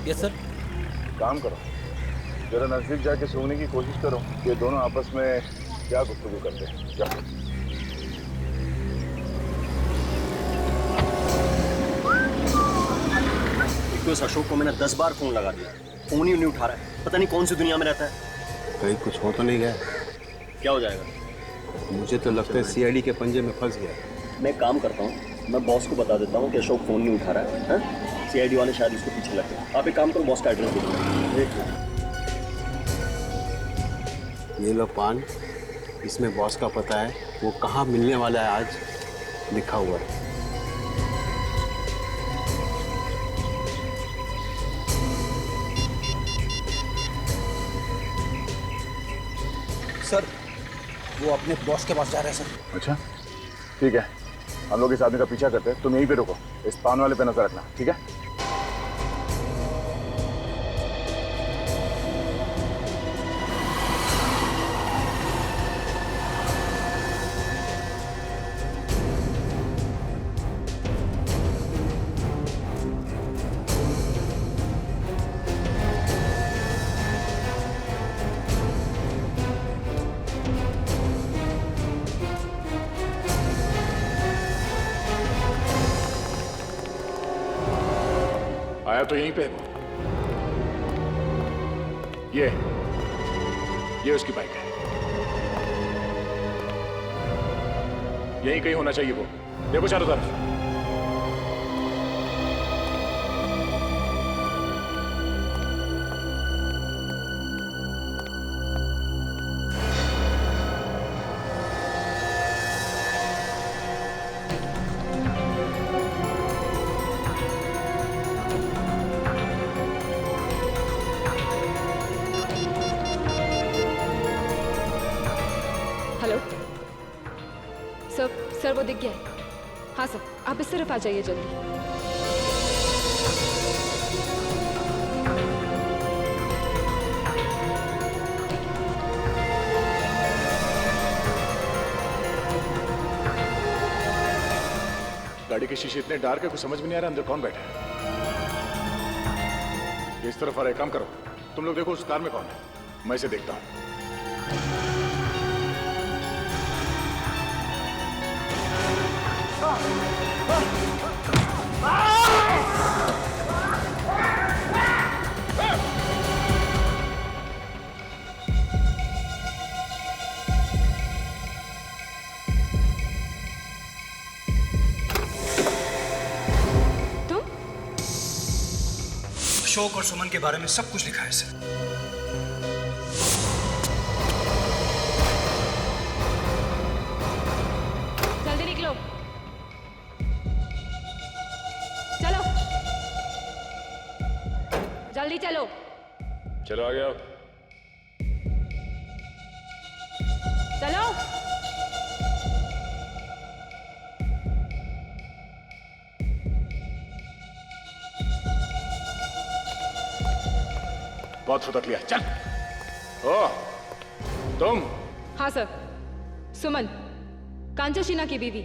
Yes sir. काम करो, जरा नजदीक जाके सोने की कोशिश करो कि दोनों आपस में क्या गुफ्तगू करते हैं। जाओ। एक तो इस अशोक को मैंने 10 बार फोन लगा दिया, फोन ही नहीं उठा रहा है। पता नहीं कौन सी दुनिया में रहता है। कहीं कुछ हो तो नहीं गया? क्या हो जाएगा? मुझे तो लगता है सीआईडी के पंजे में फंस गया। मैं एक काम करता हूँ, मैं बॉस को बता देता हूँ कि अशोक फोन नहीं उठा रहा है। सीआईडी वाले शायद इसको पीछे लग गए। आप एक काम करो, बॉस का एड्रेस दे दो। ये लो पान, इसमें बॉस का पता है, वो कहाँ मिलने वाला है आज लिखा हुआ है। सर वो अपने बॉस के पास जा रहे हैं सर। अच्छा ठीक है, हम लोग इस आदमी का पीछा करते हैं, तुम यहीं पे रुको, इस पान वाले पे नजर रखना, ठीक है? आया तो यहीं पे है। ये उसकी बाइक है। यहीं कहीं होना चाहिए वो। देखो चारों तरफ। हेलो सर, वो दिख गया है। हाँ सर, आप इस तरफ आ जाइए जल्दी। गाड़ी के शीशे इतने डार्क है, कुछ समझ में नहीं आ रहा अंदर कौन बैठा है। ये इस तरफ आ रहा है, काम करो तुम लोग, देखो उस कार में कौन है, मैं इसे देखता हूँ। अशोक और सुमन के बारे में सब कुछ लिखा है सर। जल्दी निकलो, चलो जल्दी चलो। चलो आ गया। चलो बहुत फुदक लिया, चल। ओ, तुम? हाँ सर, सुमन, कांचा शीना की बीवी।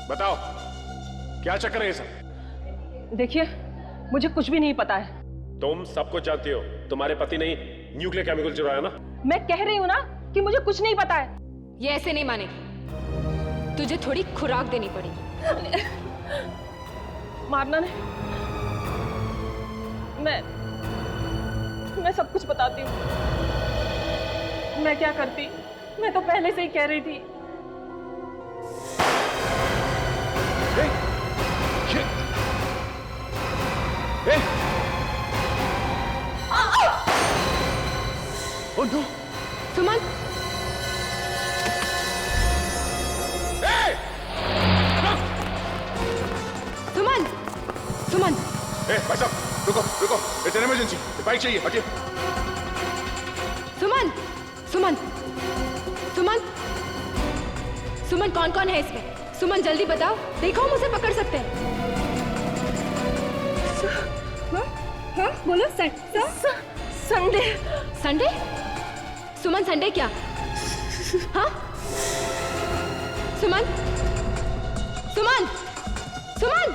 बताओ, क्या चक्कर है ये सब? देखिए, मुझे कुछ भी नहीं पता है। तुम सब कुछ जानती हो। तुम्हारे पति ने न्यूक्लियर केमिकल चुराया ना? मैं कह रही हूँ ना कि मुझे कुछ नहीं पता है। ये ऐसे नहीं मानेगी, तुझे थोड़ी खुराक देनी पड़ेगी। मारना नहीं, मैं सब कुछ बताती हूँ। मैं क्या करती, मैं तो पहले से ही कह रही थी। Oh no! सुमन! सुमन! सुमन! भाई साहब, रुको रुको, इट्स एन इमरजेंसी, बाइक चाहिए, हटिए। सुमन! सुमन! सुमन! सुमन, कौन कौन है इसमें? सुमन जल्दी बताओ, देखो हम उसे पकड़ सकते हैं। हाँ बोलो। संडे। संडे? सुमन, संडे क्या? हाँ? सुमन? सुमन! सुमन!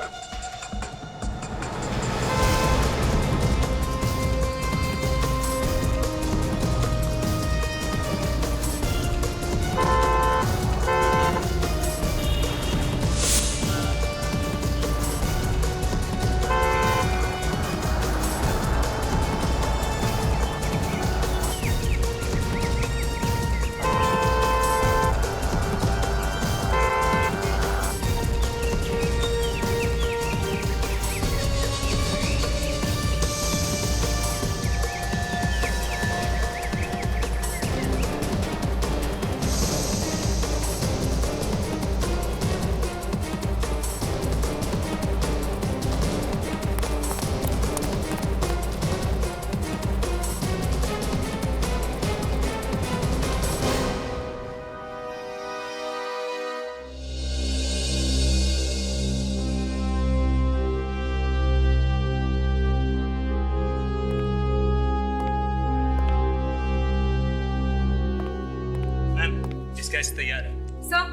स्केच तैयार है। सर,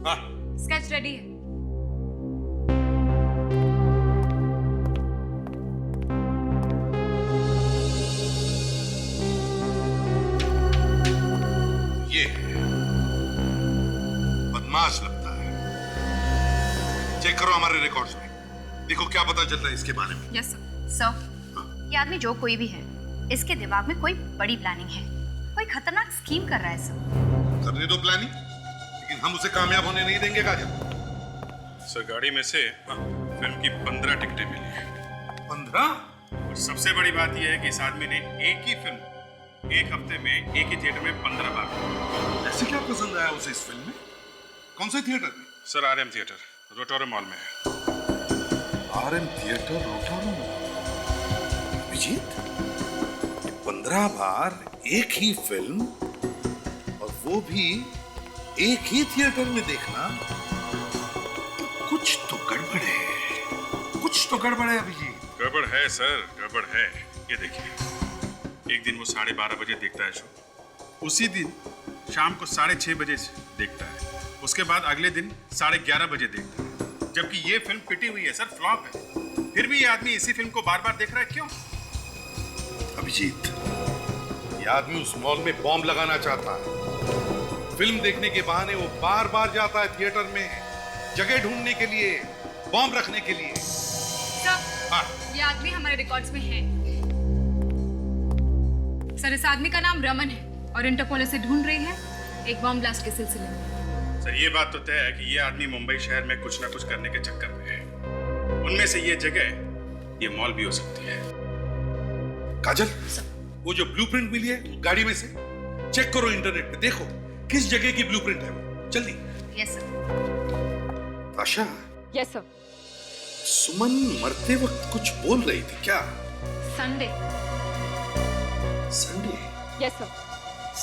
हाँ, स्केच रेडी है। ये बदमाश लगता है। चेक करो हमारे रिकॉर्ड्स में, देखो क्या पता चलता है इसके बारे में। Yes sir. ये आदमी जो कोई भी है, इसके दिमाग में कोई बड़ी प्लानिंग है, कोई खतरनाक स्कीम कर रहा है सर। करने दो प्लानिंग, लेकिन हम उसे कामयाब होने नहीं देंगे काजल। सर, गाड़ी में से फिल्म की 15 टिकटें मिली हैं। 15? और सबसे बड़ी बात यह है कि इस आदमी ने एक ही फिल्म एक हफ्ते में एक ही थिएटर में 15 बार। ऐसे क्या पसंद आया उसे इस फिल्म में? कौन से थिएटर में? सर, RM थिएटर, रोटोरो मॉल में है। RM थिएटर, रोटोरो मॉल। अभिजीत, 15 बार एक ही फिल्म, और वो भी एक ही थिएटर में देखना, तो कुछ तो गड़बड़ है। कुछ तो गड़बड़ है अभिजीत। गड़बड़ है सर, गड़बड़ है। ये देखिए, एक दिन वो 12:30 बजे देखता है शो, उसी दिन शाम को 6:30 बजे देखता है, उसके बाद अगले दिन 11:30 बजे देखता है। जबकि ये फिल्म पिटी हुई है सर, फ्लॉप है। फिर भी ये आदमी इसी फिल्म को बार बार देख रहा है, क्यों? अभिजीत, ये आदमी उस मॉल में बॉम्ब लगाना चाहता है। फिल्म देखने के बहाने वो बार बार जाता है थिएटर में, जगह ढूंढने के लिए, बॉम्ब रखने के लिए। सर, ये आदमी हमारे रिकॉर्ड्स में है। सर, इस आदमी का नाम रमन है और इंटरपोल इसे ढूंढ रही है एक बॉम्ब ब्लास्ट के सिलसिले में। सर, ये बात तो तय है कि ये आदमी मुंबई शहर में कुछ ना कुछ करने के चक्कर में है। उनमें से ये जगह, ये मॉल भी हो सकती है। काजल, वो जो ब्लूप्रिंट मिली है गाड़ी में से, चेक करो इंटरनेट पे, देखो किस जगह की ब्लूप्रिंट है वो, जल्दी। Yes sir. Asha. Yes sir. Suman मरते वक्त कुछ बोल रही थी क्या? Sunday. Sunday? Yes sir.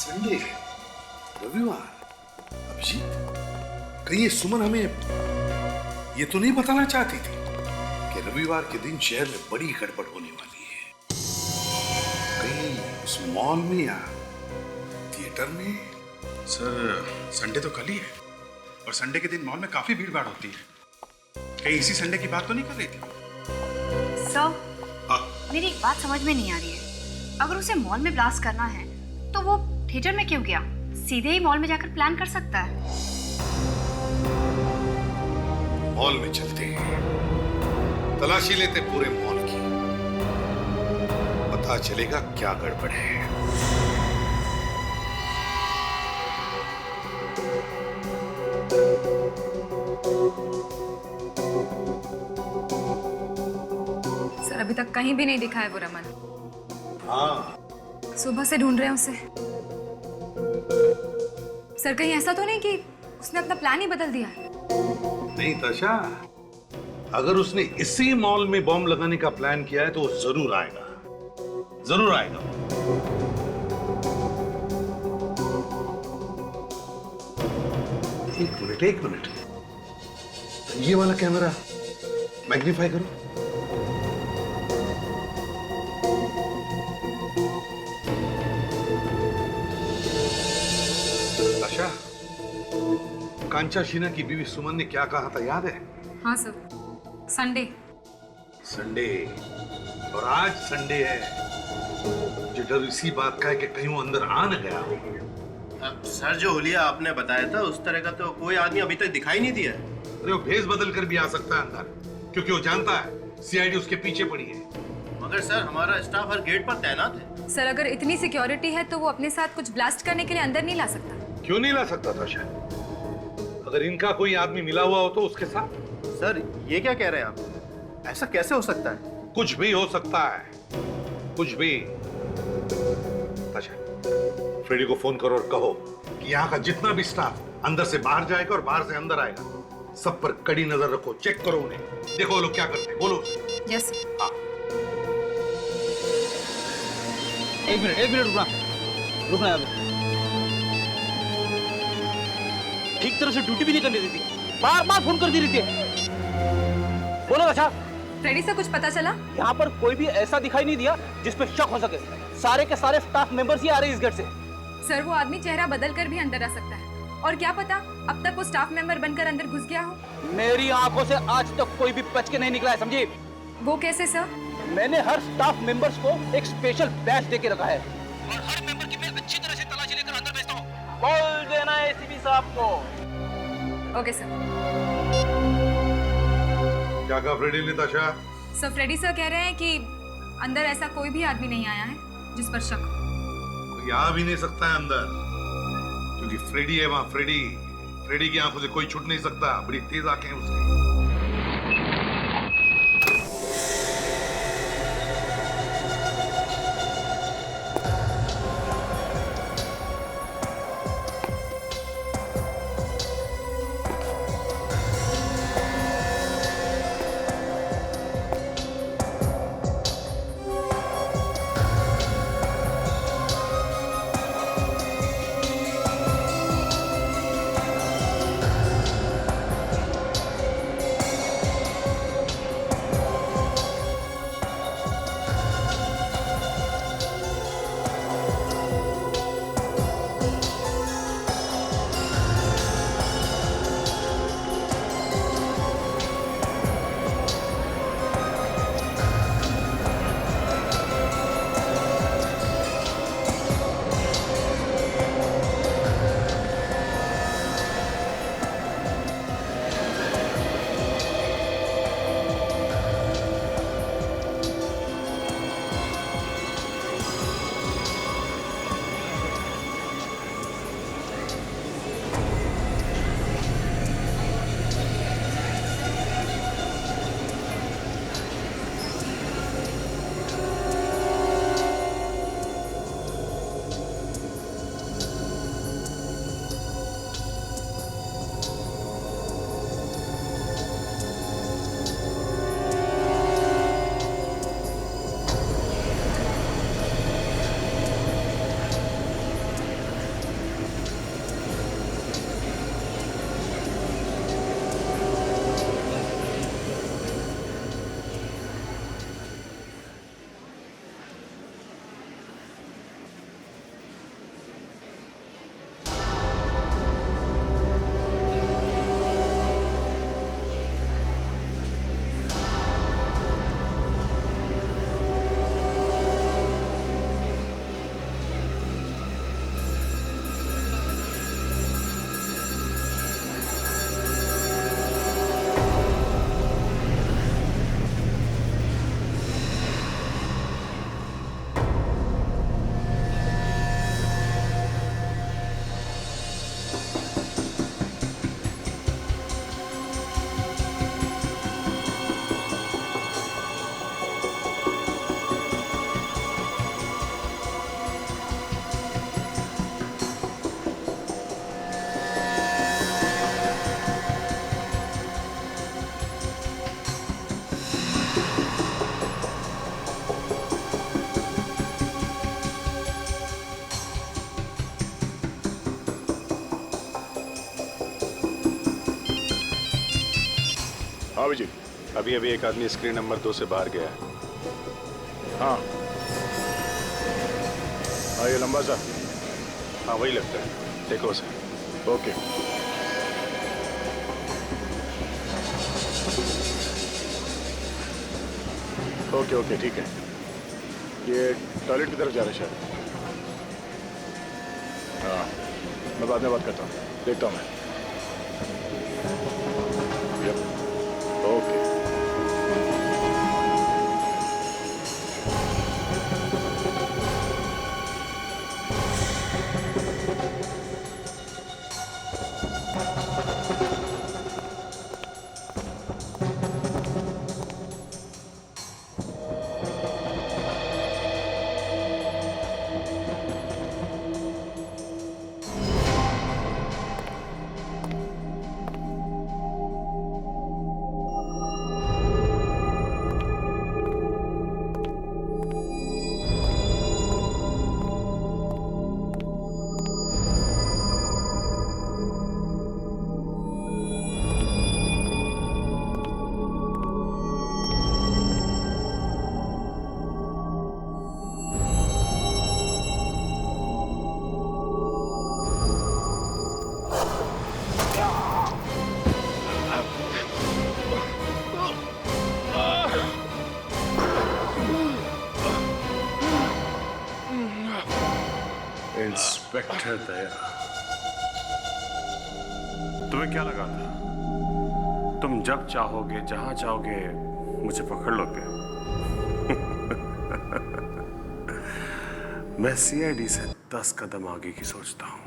Sunday, रविवार। अभिजीत, कहीं ये सुमन हमें ये तो नहीं बताना चाहती थी कि रविवार के दिन शहर में बड़ी गड़बड़ होने वाली है? मॉल में या थिएटर में? सर संडे तो कल ही है और संडे के दिन मॉल में काफी भीड़ भाड़ होती है। कहीं इसी संडे की बात तो नहीं कर रही थी? सर मेरी एक बात समझ में नहीं आ रही है। अगर उसे मॉल में ब्लास्ट करना है तो वो थिएटर में क्यों गया? सीधे ही मॉल में जाकर प्लान कर सकता है। मॉल में चलते हैं, तलाशी लेते पूरे मॉल की, पता चलेगा क्या गड़बड़ है। सर अभी तक कहीं भी नहीं दिखा है वो रमन। हाँ, सुबह से ढूंढ रहे हैं उसे। सर कहीं ऐसा तो नहीं कि उसने अपना प्लान ही बदल दिया है? नहीं तशा, अगर उसने इसी मॉल में बॉम्ब लगाने का प्लान किया है तो वो जरूर आएगा, जरूर आएगा। एक मिनट, ये वाला कैमरा मैग्नीफाई करो। तशा, कांचा शीना की बीवी सुमन ने क्या कहा था याद है? हाँ सर, संडे। संडे, और आज संडे है। जो डर इसी बात का है कि कहीं वो अंदर आ न गया हो। सर जो हुलिया आपने बताया था उस तरह का तो कोई आदमी अभी तक दिखाई नहीं दिया। अरे वो भेस बदल कर भी आ सकता है अंदर, क्योंकि वो जानता है सीआईडी उसके पीछे पड़ी है। मगर सर हमारा स्टाफ हर गेट पर तैनात है। सर अगर इतनी सिक्योरिटी है तो वो अपने साथ कुछ ब्लास्ट करने के लिए अंदर नहीं ला सकता? क्यों नहीं ला सकता था शायद? अगर इनका कोई आदमी मिला हुआ हो तो उसके साथ। सर ये क्या कह रहे हैं आप? ऐसा कैसे हो सकता है? कुछ भी हो सकता है, कुछ भी। अच्छा, फ्रेडी को फोन करो और कहो कि यहाँ का जितना भी स्टाफ अंदर से बाहर जाएगा और बाहर से अंदर आएगा, सब पर कड़ी नजर रखो, चेक करो उन्हें, देखो वो लोग क्या करते हैं। बोलो। यस। हाँ। एक मिनट रुकना यार। ठीक तरह से ड्यूटी भी नहीं करने देती, बार फोन कर दी रहती है। बोलो अच्छा। फ्रेडी से कुछ पता चला? यहाँ पर कोई भी ऐसा दिखाई नहीं दिया जिस पे शक हो सके। सारे के सारे स्टाफ मेंबर्स ही आ रहे हैं इस गेट से। सर वो आदमी चेहरा बदल कर भी अंदर आ सकता है, और क्या पता अब तक वो स्टाफ मेंबर बनकर अंदर घुस गया हो। मेरी आंखों से आज तक कोई भी बच के नहीं निकला है, समझी? वो कैसे सर? मैंने हर स्टाफ मेंबर्स को एक स्पेशल बैच दे के रखा है और हर मेंबर की मैं अच्छी तरह से तलाशी लेकर अंदर भेजता हूँ। बोल देना एसीपी साहब को। Okay sir. क्या कहा फ्रेडी ने ताशा? सर फ्रेडी सर कह रहे हैं कि अंदर ऐसा कोई भी आदमी नहीं आया है जिस पर शक हो। कोई आ भी नहीं सकता है अंदर, क्योंकि फ्रेडी है वहां। फ्रेडी की आंखों से कोई छूट नहीं सकता, बड़ी तेज आंखें हैं उसकी। हाँ विजय। अभी अभी एक आदमी स्क्रीन नंबर 2 से बाहर गया है। हाँ हाँ, ये लंबा सा। हाँ वही लगता है, देखो उसे। ओके। ओके ओके ठीक है। ये टॉयलेट की तरफ जा रहे हैं शायद। हाँ, मैं बाद में बात करता हूँ, देखता हूँ मैं। ओके। इंस्पेक्टर दया, तुम्हें क्या लगा था तुम जब चाहोगे जहां चाहोगे मुझे पकड़ लोगे? मैं सीआईडी से 10 कदम आगे की सोचता हूं।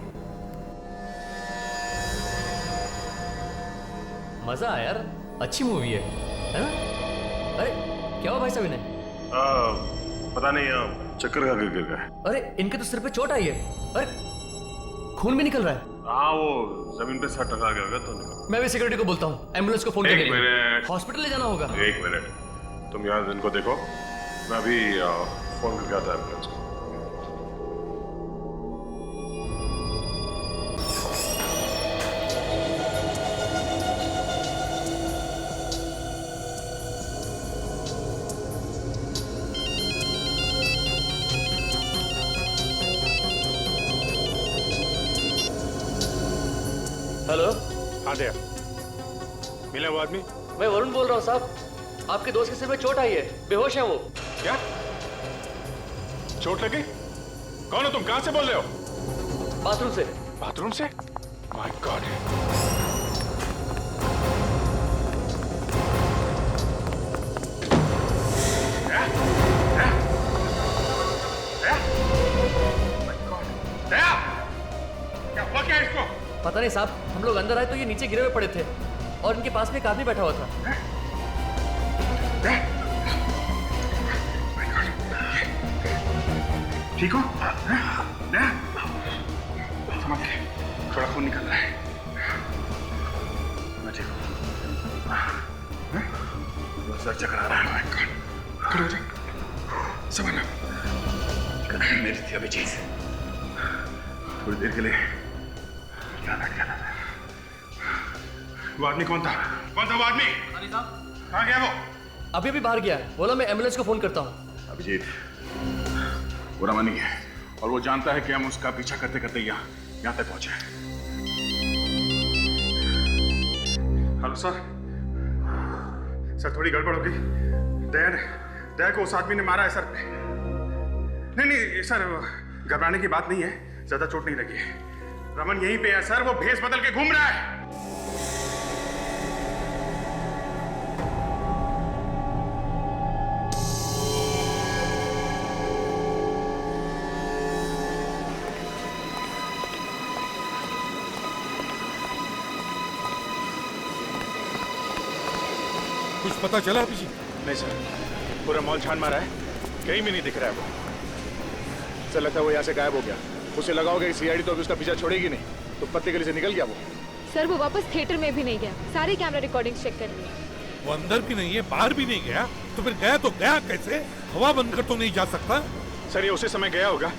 मजा आया यार, अच्छी मूवी है ना? अरे क्या हुआ भाई साहब इन्हें? पता नहीं, चक्कर खा गिर गए। अरे इनके तो सिर पे चोट आई है। अरे खून भी निकल रहा है। हाँ वो जमीन पे सर टकरा गया होगा तो निकल। मैं भी सिक्योरिटी को बोलता हूँ, एम्बुलेंस को फोन करके। एक मिनट, हॉस्पिटल ले जाना होगा। एक मिनट, तुम यहाँ इनको देखो, मैं अभी फोन करके आता हूँ एम्बुलेंस को। हेलो। हाँ दया, मिला वो आदमी? मैं वरुण बोल रहा हूँ साहब, आपके दोस्त के सिर में चोट आई है, बेहोश है वो। क्या चोट लगी? कौन हो तुम, कहां से बोल रहे हो? बाथरूम से। बाथरूम से? My God. क्या इसको? पता नहीं साहब, हम लोग अंदर आए तो ये नीचे गिरे हुए पड़े थे और इनके पास में एक आदमी बैठा हुआ था। ठीक हो? समझ के, थोड़ा खून निकल रहा है। मैं ठीक हूँ। सर चकरा रहा है। खड़े हो जाओ। संभालो। गलती मेरी थी अभिजीत। थोड़ी देर के लिए क्या वो आदमी कौन था? कौन था वो आदमी? कहाँ गया वो? अभी अभी बाहर गया है, बोला मैं एम्बुलेंस को फोन करता हूँ। अभिजीत वो रमनी है और वो जानता है कि हम उसका पीछा करते करते यहाँ तक पहुंचे। Hello sir. सर थोड़ी गड़बड़ हो गई। दया को उस आदमी ने मारा है सर। नहीं सर, घबराने की बात नहीं है, ज्यादा चोट नहीं लगी है। रमन यहीं पे है सर, वो भेष बदल के घूम रहा है। कुछ पता चला अभिजीत? नहीं सर, पूरा मॉल छान मारा है, कहीं भी नहीं दिख रहा है वो। सर लगता है वो यहाँ से गायब हो गया। उसे लगाओगे कि सीआईडी तो अभी उसका पीछा छोड़ेगी नहीं, तो पत्ते गली से निकल गया वो। सर वो वापस थिएटर में भी नहीं गया, सारी कैमरा रिकॉर्डिंग्स चेक कर ली। वो अंदर भी नहीं है, बाहर भी नहीं गया, तो फिर गया तो गया कैसे? हवा बंद कर तो नहीं जा सकता। सर ये उसी समय गया होगा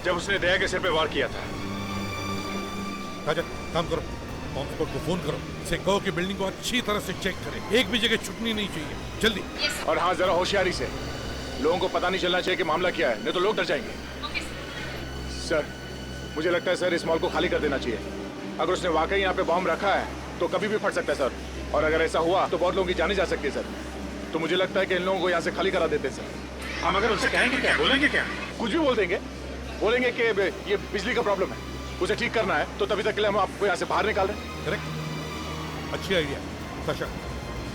जब उसने दया के सिर पे वार किया था। राजा काम करो, बॉम्ब को फोन करो, इसे कहो कि बिल्डिंग को अच्छी तरह से चेक करे, एक भी जगह छुटनी नहीं चाहिए, जल्दी। और हाँ, जरा होशियारी से, लोगों को पता नहीं चलना चाहिए कि मामला क्या है, नहीं तो लोग डर जाएंगे। सर, मुझे लगता है सर इस मॉल को खाली कर देना चाहिए। अगर उसने वाकई यहाँ पे बॉम्ब रखा है तो कभी भी फट सकता है सर, और अगर ऐसा हुआ तो बहुत लोगों की जाने जा सकती है सर। तो मुझे लगता है कि इन लोगों को यहाँ से खाली करा देते हैं सर। हम अगर उनसे कहेंगे क्या, बोलेंगे क्या? कुछ भी बोल देंगे, बोलेंगे कि ये बिजली का प्रॉब्लम है, उसे ठीक करना है, तो तभी तक के लिए हम आपको यहाँ से बाहर निकाल रहे हैं। करेक्ट, अच्छी आइडिया। सशा,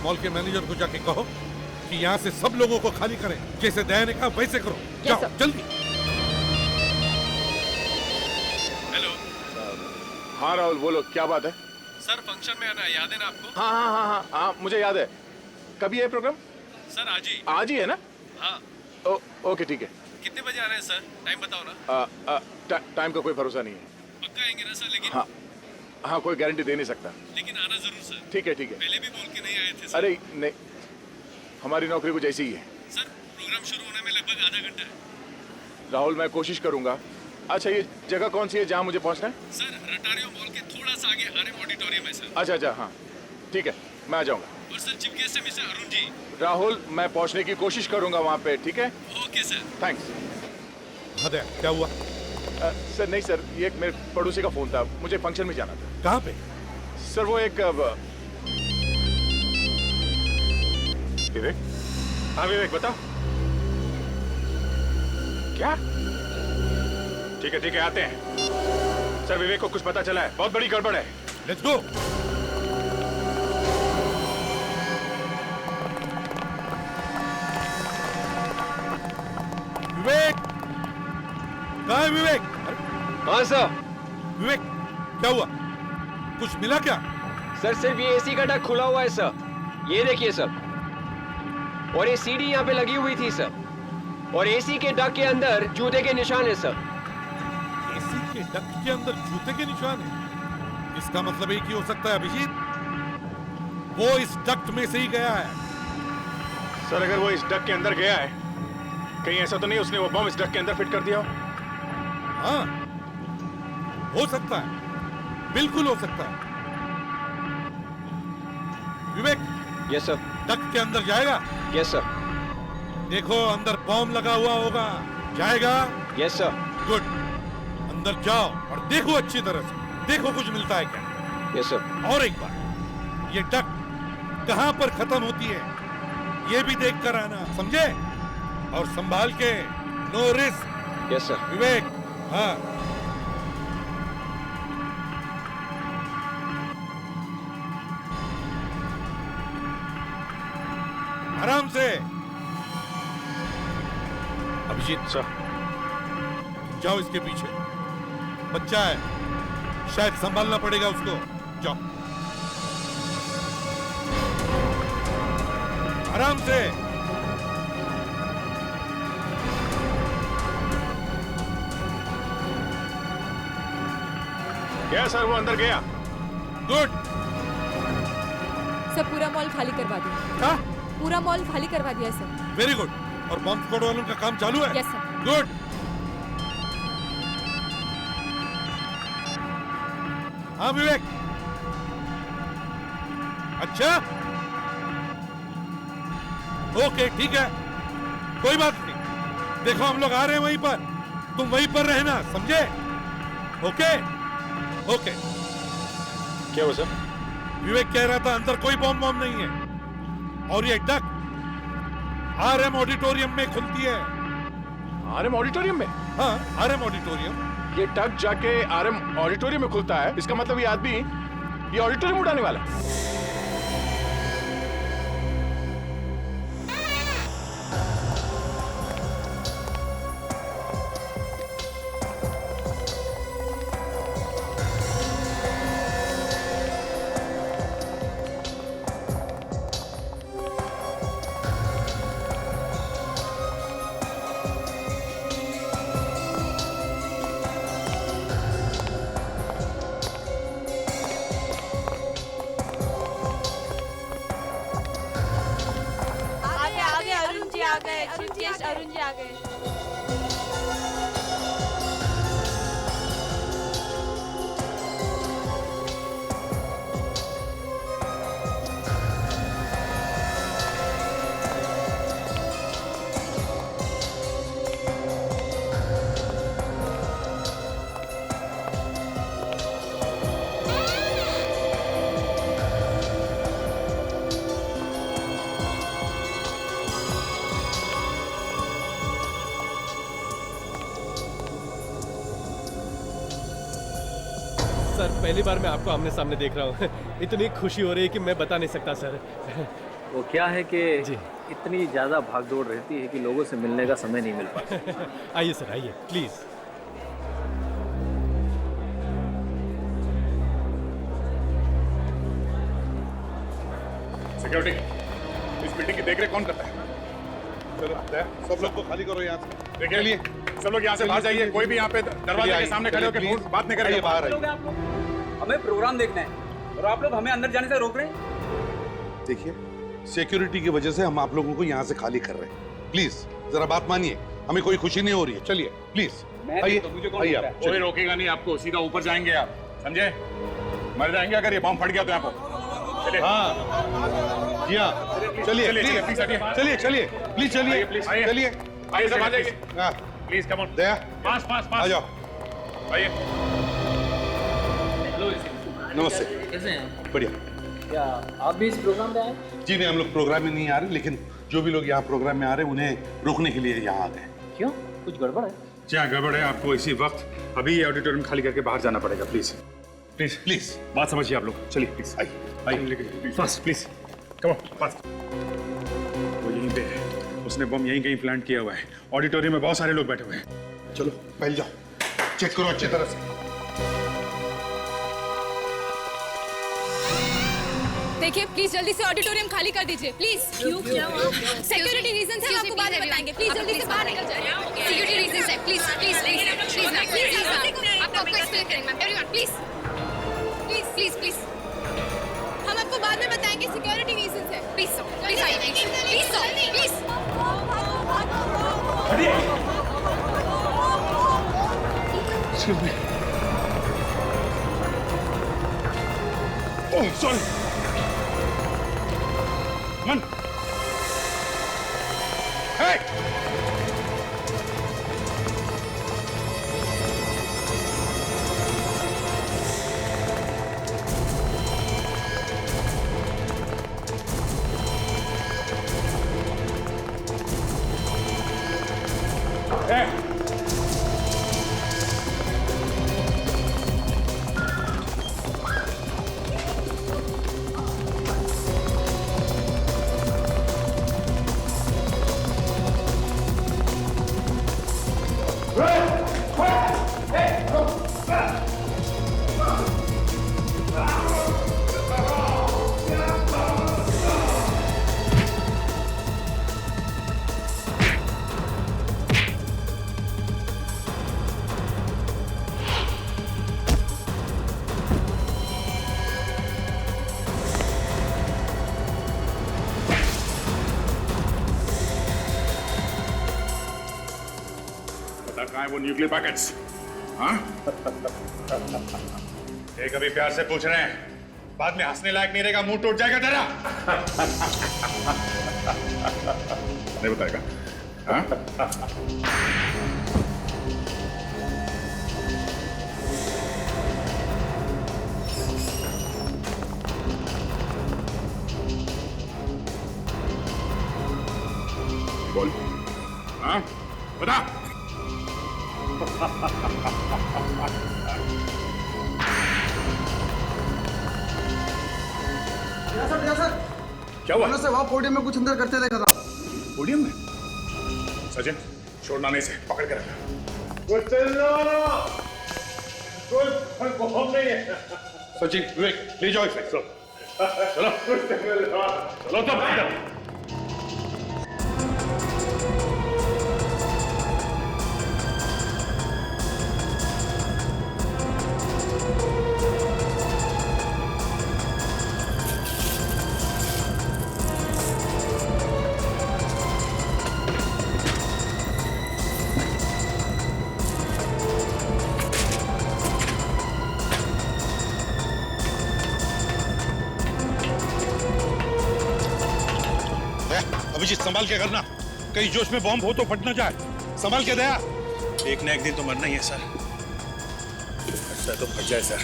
मॉल के मैनेजर को जाके कहो कि यहाँ से सब लोगों को खाली करें, जैसे दया ने कहा वैसे करो। जाओ जल्दी। हेलो। हाँ राहुल, बोलो, क्या बात है? सर, फंक्शन में आना याद है ना आपको? हाँ हाँ हाँ हाँ हाँ, मुझे याद है। कभी है प्रोग्राम? सर आज ही। आज ही है ना? हाँ। ओके ठीक है। कितने बजे आ रहे हैं सर? टाइम बताओ ना। टाइम का कोई भरोसा नहीं है। पक्का आएंगे ना सर? लेकिन हाँ, कोई गारंटी दे नहीं सकता। लेकिन आना जरूर सर। ठीक है ठीक है। पहले भी बोल के नहीं आए थे सर। अरे नहीं, हमारी नौकरी कुछ ऐसी ही है। सर, प्रोग्राम शुरू होने में लगभग आधा घंटा है। राहुल, मैं कोशिश करूंगा। अच्छा, ये जगह कौन सी है जहाँ मुझे पहुँचना है? सर, रटारियो मॉल के थोड़ा सा आगे आरएम ऑडिटोरियम है सर। अच्छा, हाँ ठीक है, मैं आ जाऊंगा। और सर, चीफ गेस्ट है मिस्टर अरुण जी। राहुल, मैं पहुँचने की कोशिश करूंगा वहाँ पे, ठीक है? Okay sir. थैंक्स। हाँ दया, क्या हुआ? सर नहीं सर, ये एक मेरे पड़ोसी का फोन था, मुझे फंक्शन में जाना था। कहाँ पे? सर वो एक विवेक। हाँ विवेक, बताओ। क्या? ठीक है, आते हैं। सर, विवेक को कुछ पता चला है, बहुत बड़ी गड़बड़ है। Let's go. विवेक, कहाँ है विवेक? हाँ सर। विवेक, क्या हुआ? कुछ मिला क्या? सर, सिर्फ ये एसी का डक खुला हुआ है सर, ये देखिए सर। और ये सीढ़ी यहाँ पे लगी हुई थी सर, और एसी के डक के अंदर जूते के निशान है सर। एसी के डक के अंदर जूते के निशान है? इसका मतलब एक ही हो सकता है अभिजीत, वो इस डक्ट में से ही गया है। सर, अगर वो इस डक के अंदर गया है, कहीं ऐसा तो नहीं उसने वो बम इस डक के अंदर फिट कर दिया हो? हाँ, हो सकता है, बिल्कुल हो सकता है। विवेक। Yes sir. डक के अंदर जाएगा? Yes sir. देखो, अंदर बॉम्ब लगा हुआ होगा, जाएगा? Yes sir. गुड, अंदर जाओ और देखो अच्छी तरह से, देखो कुछ मिलता है क्या। Yes sir. और एक बार, ये डक कहां पर खत्म होती है ये भी देख कर आना, समझे? और संभाल के, no risk. Yes sir. Vivek. हाँ। आराम से। अभिजीत सर, जाओ इसके पीछे, बच्चा है, शायद संभालना पड़ेगा उसको। जाओ आराम से। गया सर, वो अंदर गया। गुड। सब पूरा मॉल खाली करवा दिया। हाँ? पूरा मॉल खाली करवा दिया सर। Very good. और बॉम्ब स्क्वाड वालों का काम चालू है? Yes sir. गुड। हाँ विवेक। अच्छा, ओके ठीक है, कोई बात नहीं। देखो हम लोग आ रहे हैं वहीं पर, तुम वहीं पर रहना, समझे? Okay okay. क्या हुआ सर? विवेक कह रहा था अंदर कोई बॉम्ब नहीं है, और ये डक आरएम ऑडिटोरियम में खुलती है। आरएम ऑडिटोरियम में? हाँ, आरएम ऑडिटोरियम। ये डक जाके आरएम ऑडिटोरियम में खुलता है, इसका मतलब ये आदमी ये ऑडिटोरियम उड़ाने वाला है। अरुण जी आ गए। पहली बार मैं आपको आमने सामने देख रहा हूँ। इतनी खुशी हो रही है कि मैं बता नहीं सकता सर। वो क्या है कि इतनी ज़्यादा भागदौड़ रहती है कि लोगों से मिलने का समय नहीं मिल पाता। आइए सर, आइए प्लीज़। सिक्योरिटी, इस बिल्डिंग की देखरेख कौन करता है? चलो सब लोग को खाली करो यहाँ से। देखिए लिए सब लोग यहाँ से बाहर जाइए। कोई भी यहाँ पे दरवाजे के सामने खड़े होकर बात नहीं करेगा। बाहर आइए। हमें प्रोग्राम देखना है और आप लोग हमें अंदर जाने से रोक रहे हैं। देखिए, सिक्योरिटी की वजह से हम आप लोगों को यहाँ से खाली कर रहे हैं। प्लीज जरा बात मानिए, हमें कोई खुशी नहीं हो रही है। चलिए प्लीज आइए। कोई रोकेगा नहीं आपको, सीधा ऊपर जाएंगे आप, समझे? मर जाएंगे अगर ये बॉम्ब फट गया तो यहाँ पर। हाँ जी हाँ, चलिए चलिए चलिए प्लीज, चलिए चलिए आइए सब आ जाइए। हाँ प्लीज कम ऑन। दया पास पास पास आ जाओ। आइए। नमस्ते। कैसे हैं? बढ़िया। क्या आप भी इस प्रोग्राम में आए? जी नहीं, हम लोग प्रोग्राम में नहीं आ रहे, लेकिन जो भी लोग यहाँ प्रोग्राम में आ रहे हैं उन्हें रोकने के लिए यहाँ आ गए। क्यों, कुछ गड़बड़ है? जी हाँ, गड़बड़ है। आपको इसी वक्त अभी ये ऑडिटोरियम खाली करके बाहर जाना पड़ेगा। प्लीज प्लीज प्लीज बात समझिए आप लोग। चलिए प्लीज आइए fast please come on fast. वो यहीं पे है, उसने बम यहीं कहीं प्लांट किया हुआ है। ऑडिटोरियम में बहुत सारे लोग बैठे हुए हैं। चलो पहले जाओ, चेक करो अच्छी तरह से। देखिए प्लीज जल्दी से ऑडिटोरियम खाली कर दीजिए प्लीज। क्यों, क्या हुआ? सिक्योरिटी रीजन से हम आपको बाद में बताएंगे। प्लीज जल्दी से बाहर निकल जाइए। सिक्योरिटी रीजन है, प्लीज प्लीज प्लीज आपको एक्सप्लेन करेंगे ma'am. Everyone please please please please, हम आपको बाद में बताएंगे। सिक्योरिटी रीजन है, प्लीज प्लीज आइए प्लीज प्लीज। ओह सॉरी मन। हे कहाँ है वो न्यूक्लियर पैकेट्स? हाँ? एक अभी प्यार से पूछ रहे हैं, बाद में हंसने लायक नहीं रहेगा, मुंह टूट जाएगा तेरा। नहीं बताएगा? हाँ? बोल। हाँ? बता। सर क्या हुआ? से वहाँ पोडियम में कुछ अंदर करते देखा था। पोडियम में? सचिन, छोड़ना नहीं से पकड़ के रखना। कुछ नहीं है। सचिन, विवेक, ले जाओ इसे। चलो चलो तब। अभिजीत, संभाल के करना, कहीं जोश में बॉम्ब हो तो फट ना जाए। संभाल के दया। एक ना एक दिन तो मरना ही है सर। अच्छा तो फट जाए sir.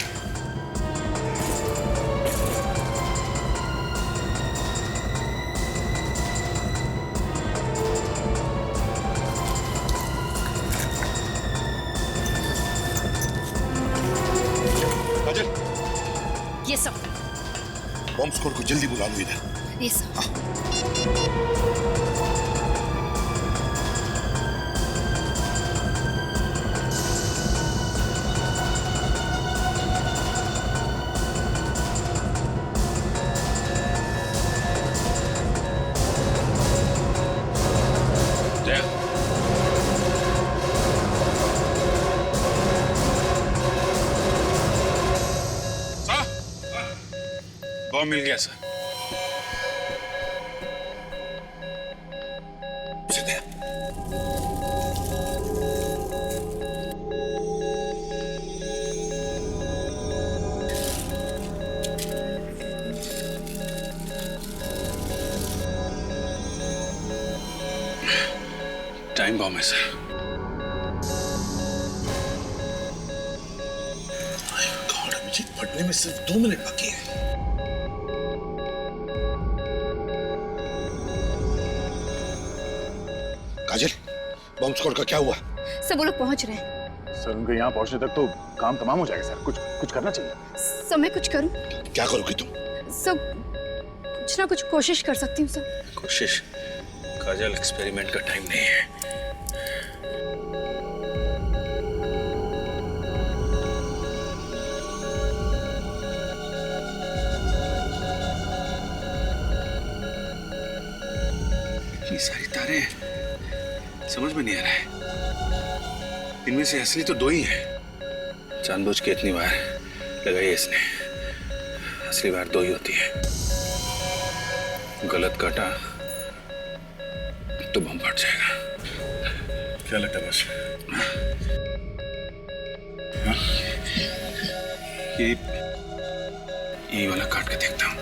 Ajay sir. Bomb squad को जल्दी बुला लो इधर। Yes sir. बॉम्ब मिल गया सर। टाइम बॉम्ब है सर। गॉड, अभिजीत फटने में सिर्फ 2 मिनट बाकी है। काजल, बॉम्ब स्क्वाड का क्या हुआ? सब वो लोग पहुंच रहे हैं। सर उनके यहाँ पहुंचने तक तो काम तमाम हो जाएगा सर। कुछ करना चाहिए। सर मैं कुछ करूं? क्या करोगी तुम? सर कुछ ना कुछ कोशिश कर सकती हूँ सर। कोशिश? काजल, एक्सपेरिमेंट का टाइम नहीं है। इतनी सारी तारें, समझ में नहीं आ रहा है। इनमें से असली तो 2 ही है। जानबूझ के इतनी बार लगाई है इसने। असली बार 2 ही होती है। गलत काटा तो बम फट जाएगा। क्या लगता है बस? ये वाला काट के देखता हूं।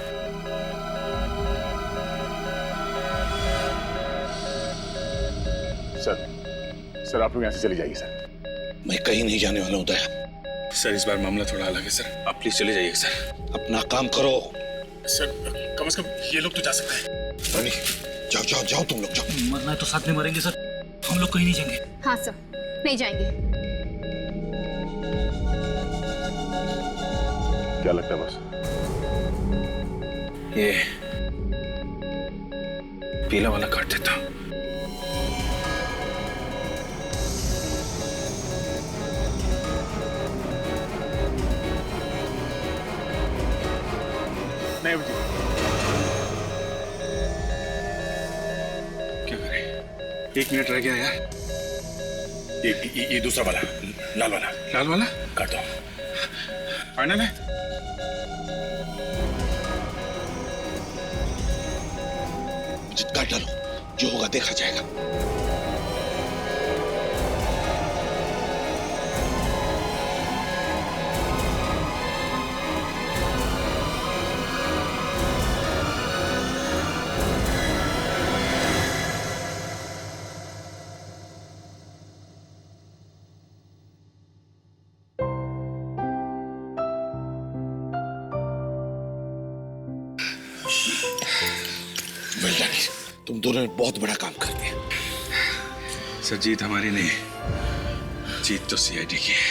सर आप लोग यहाँ से चले जाइए सर। मैं कहीं नहीं जाने वाला हूँ दया। सर इस बार मामला थोड़ा अलग है सर। आप प्लीज चले जाइए सर। अपना काम करो। सर कम से कम ये लोग तो जा सकते हैं। रानी, जाओ जाओ जाओ, तुम लोग जाओ। मरना है तो साथ में मरेंगे सर। हम लोग कहीं नहीं जाएंगे। हाँ सर, नहीं जाएंगे। क्या लगता है बस? ये पीला वाला काट देता हूं। नहीं अभिजीत। क्या करें? 1 मिनट रह गया यार। ये दूसरा वाला, लाल वाला काट दो। फाइनल है? काट डालो, जो होगा देखा जाएगा। तुम दोनों ने बहुत बड़ा काम कर दिया। सर जीत हमारी नहीं, जीत तो सीआईडी की है।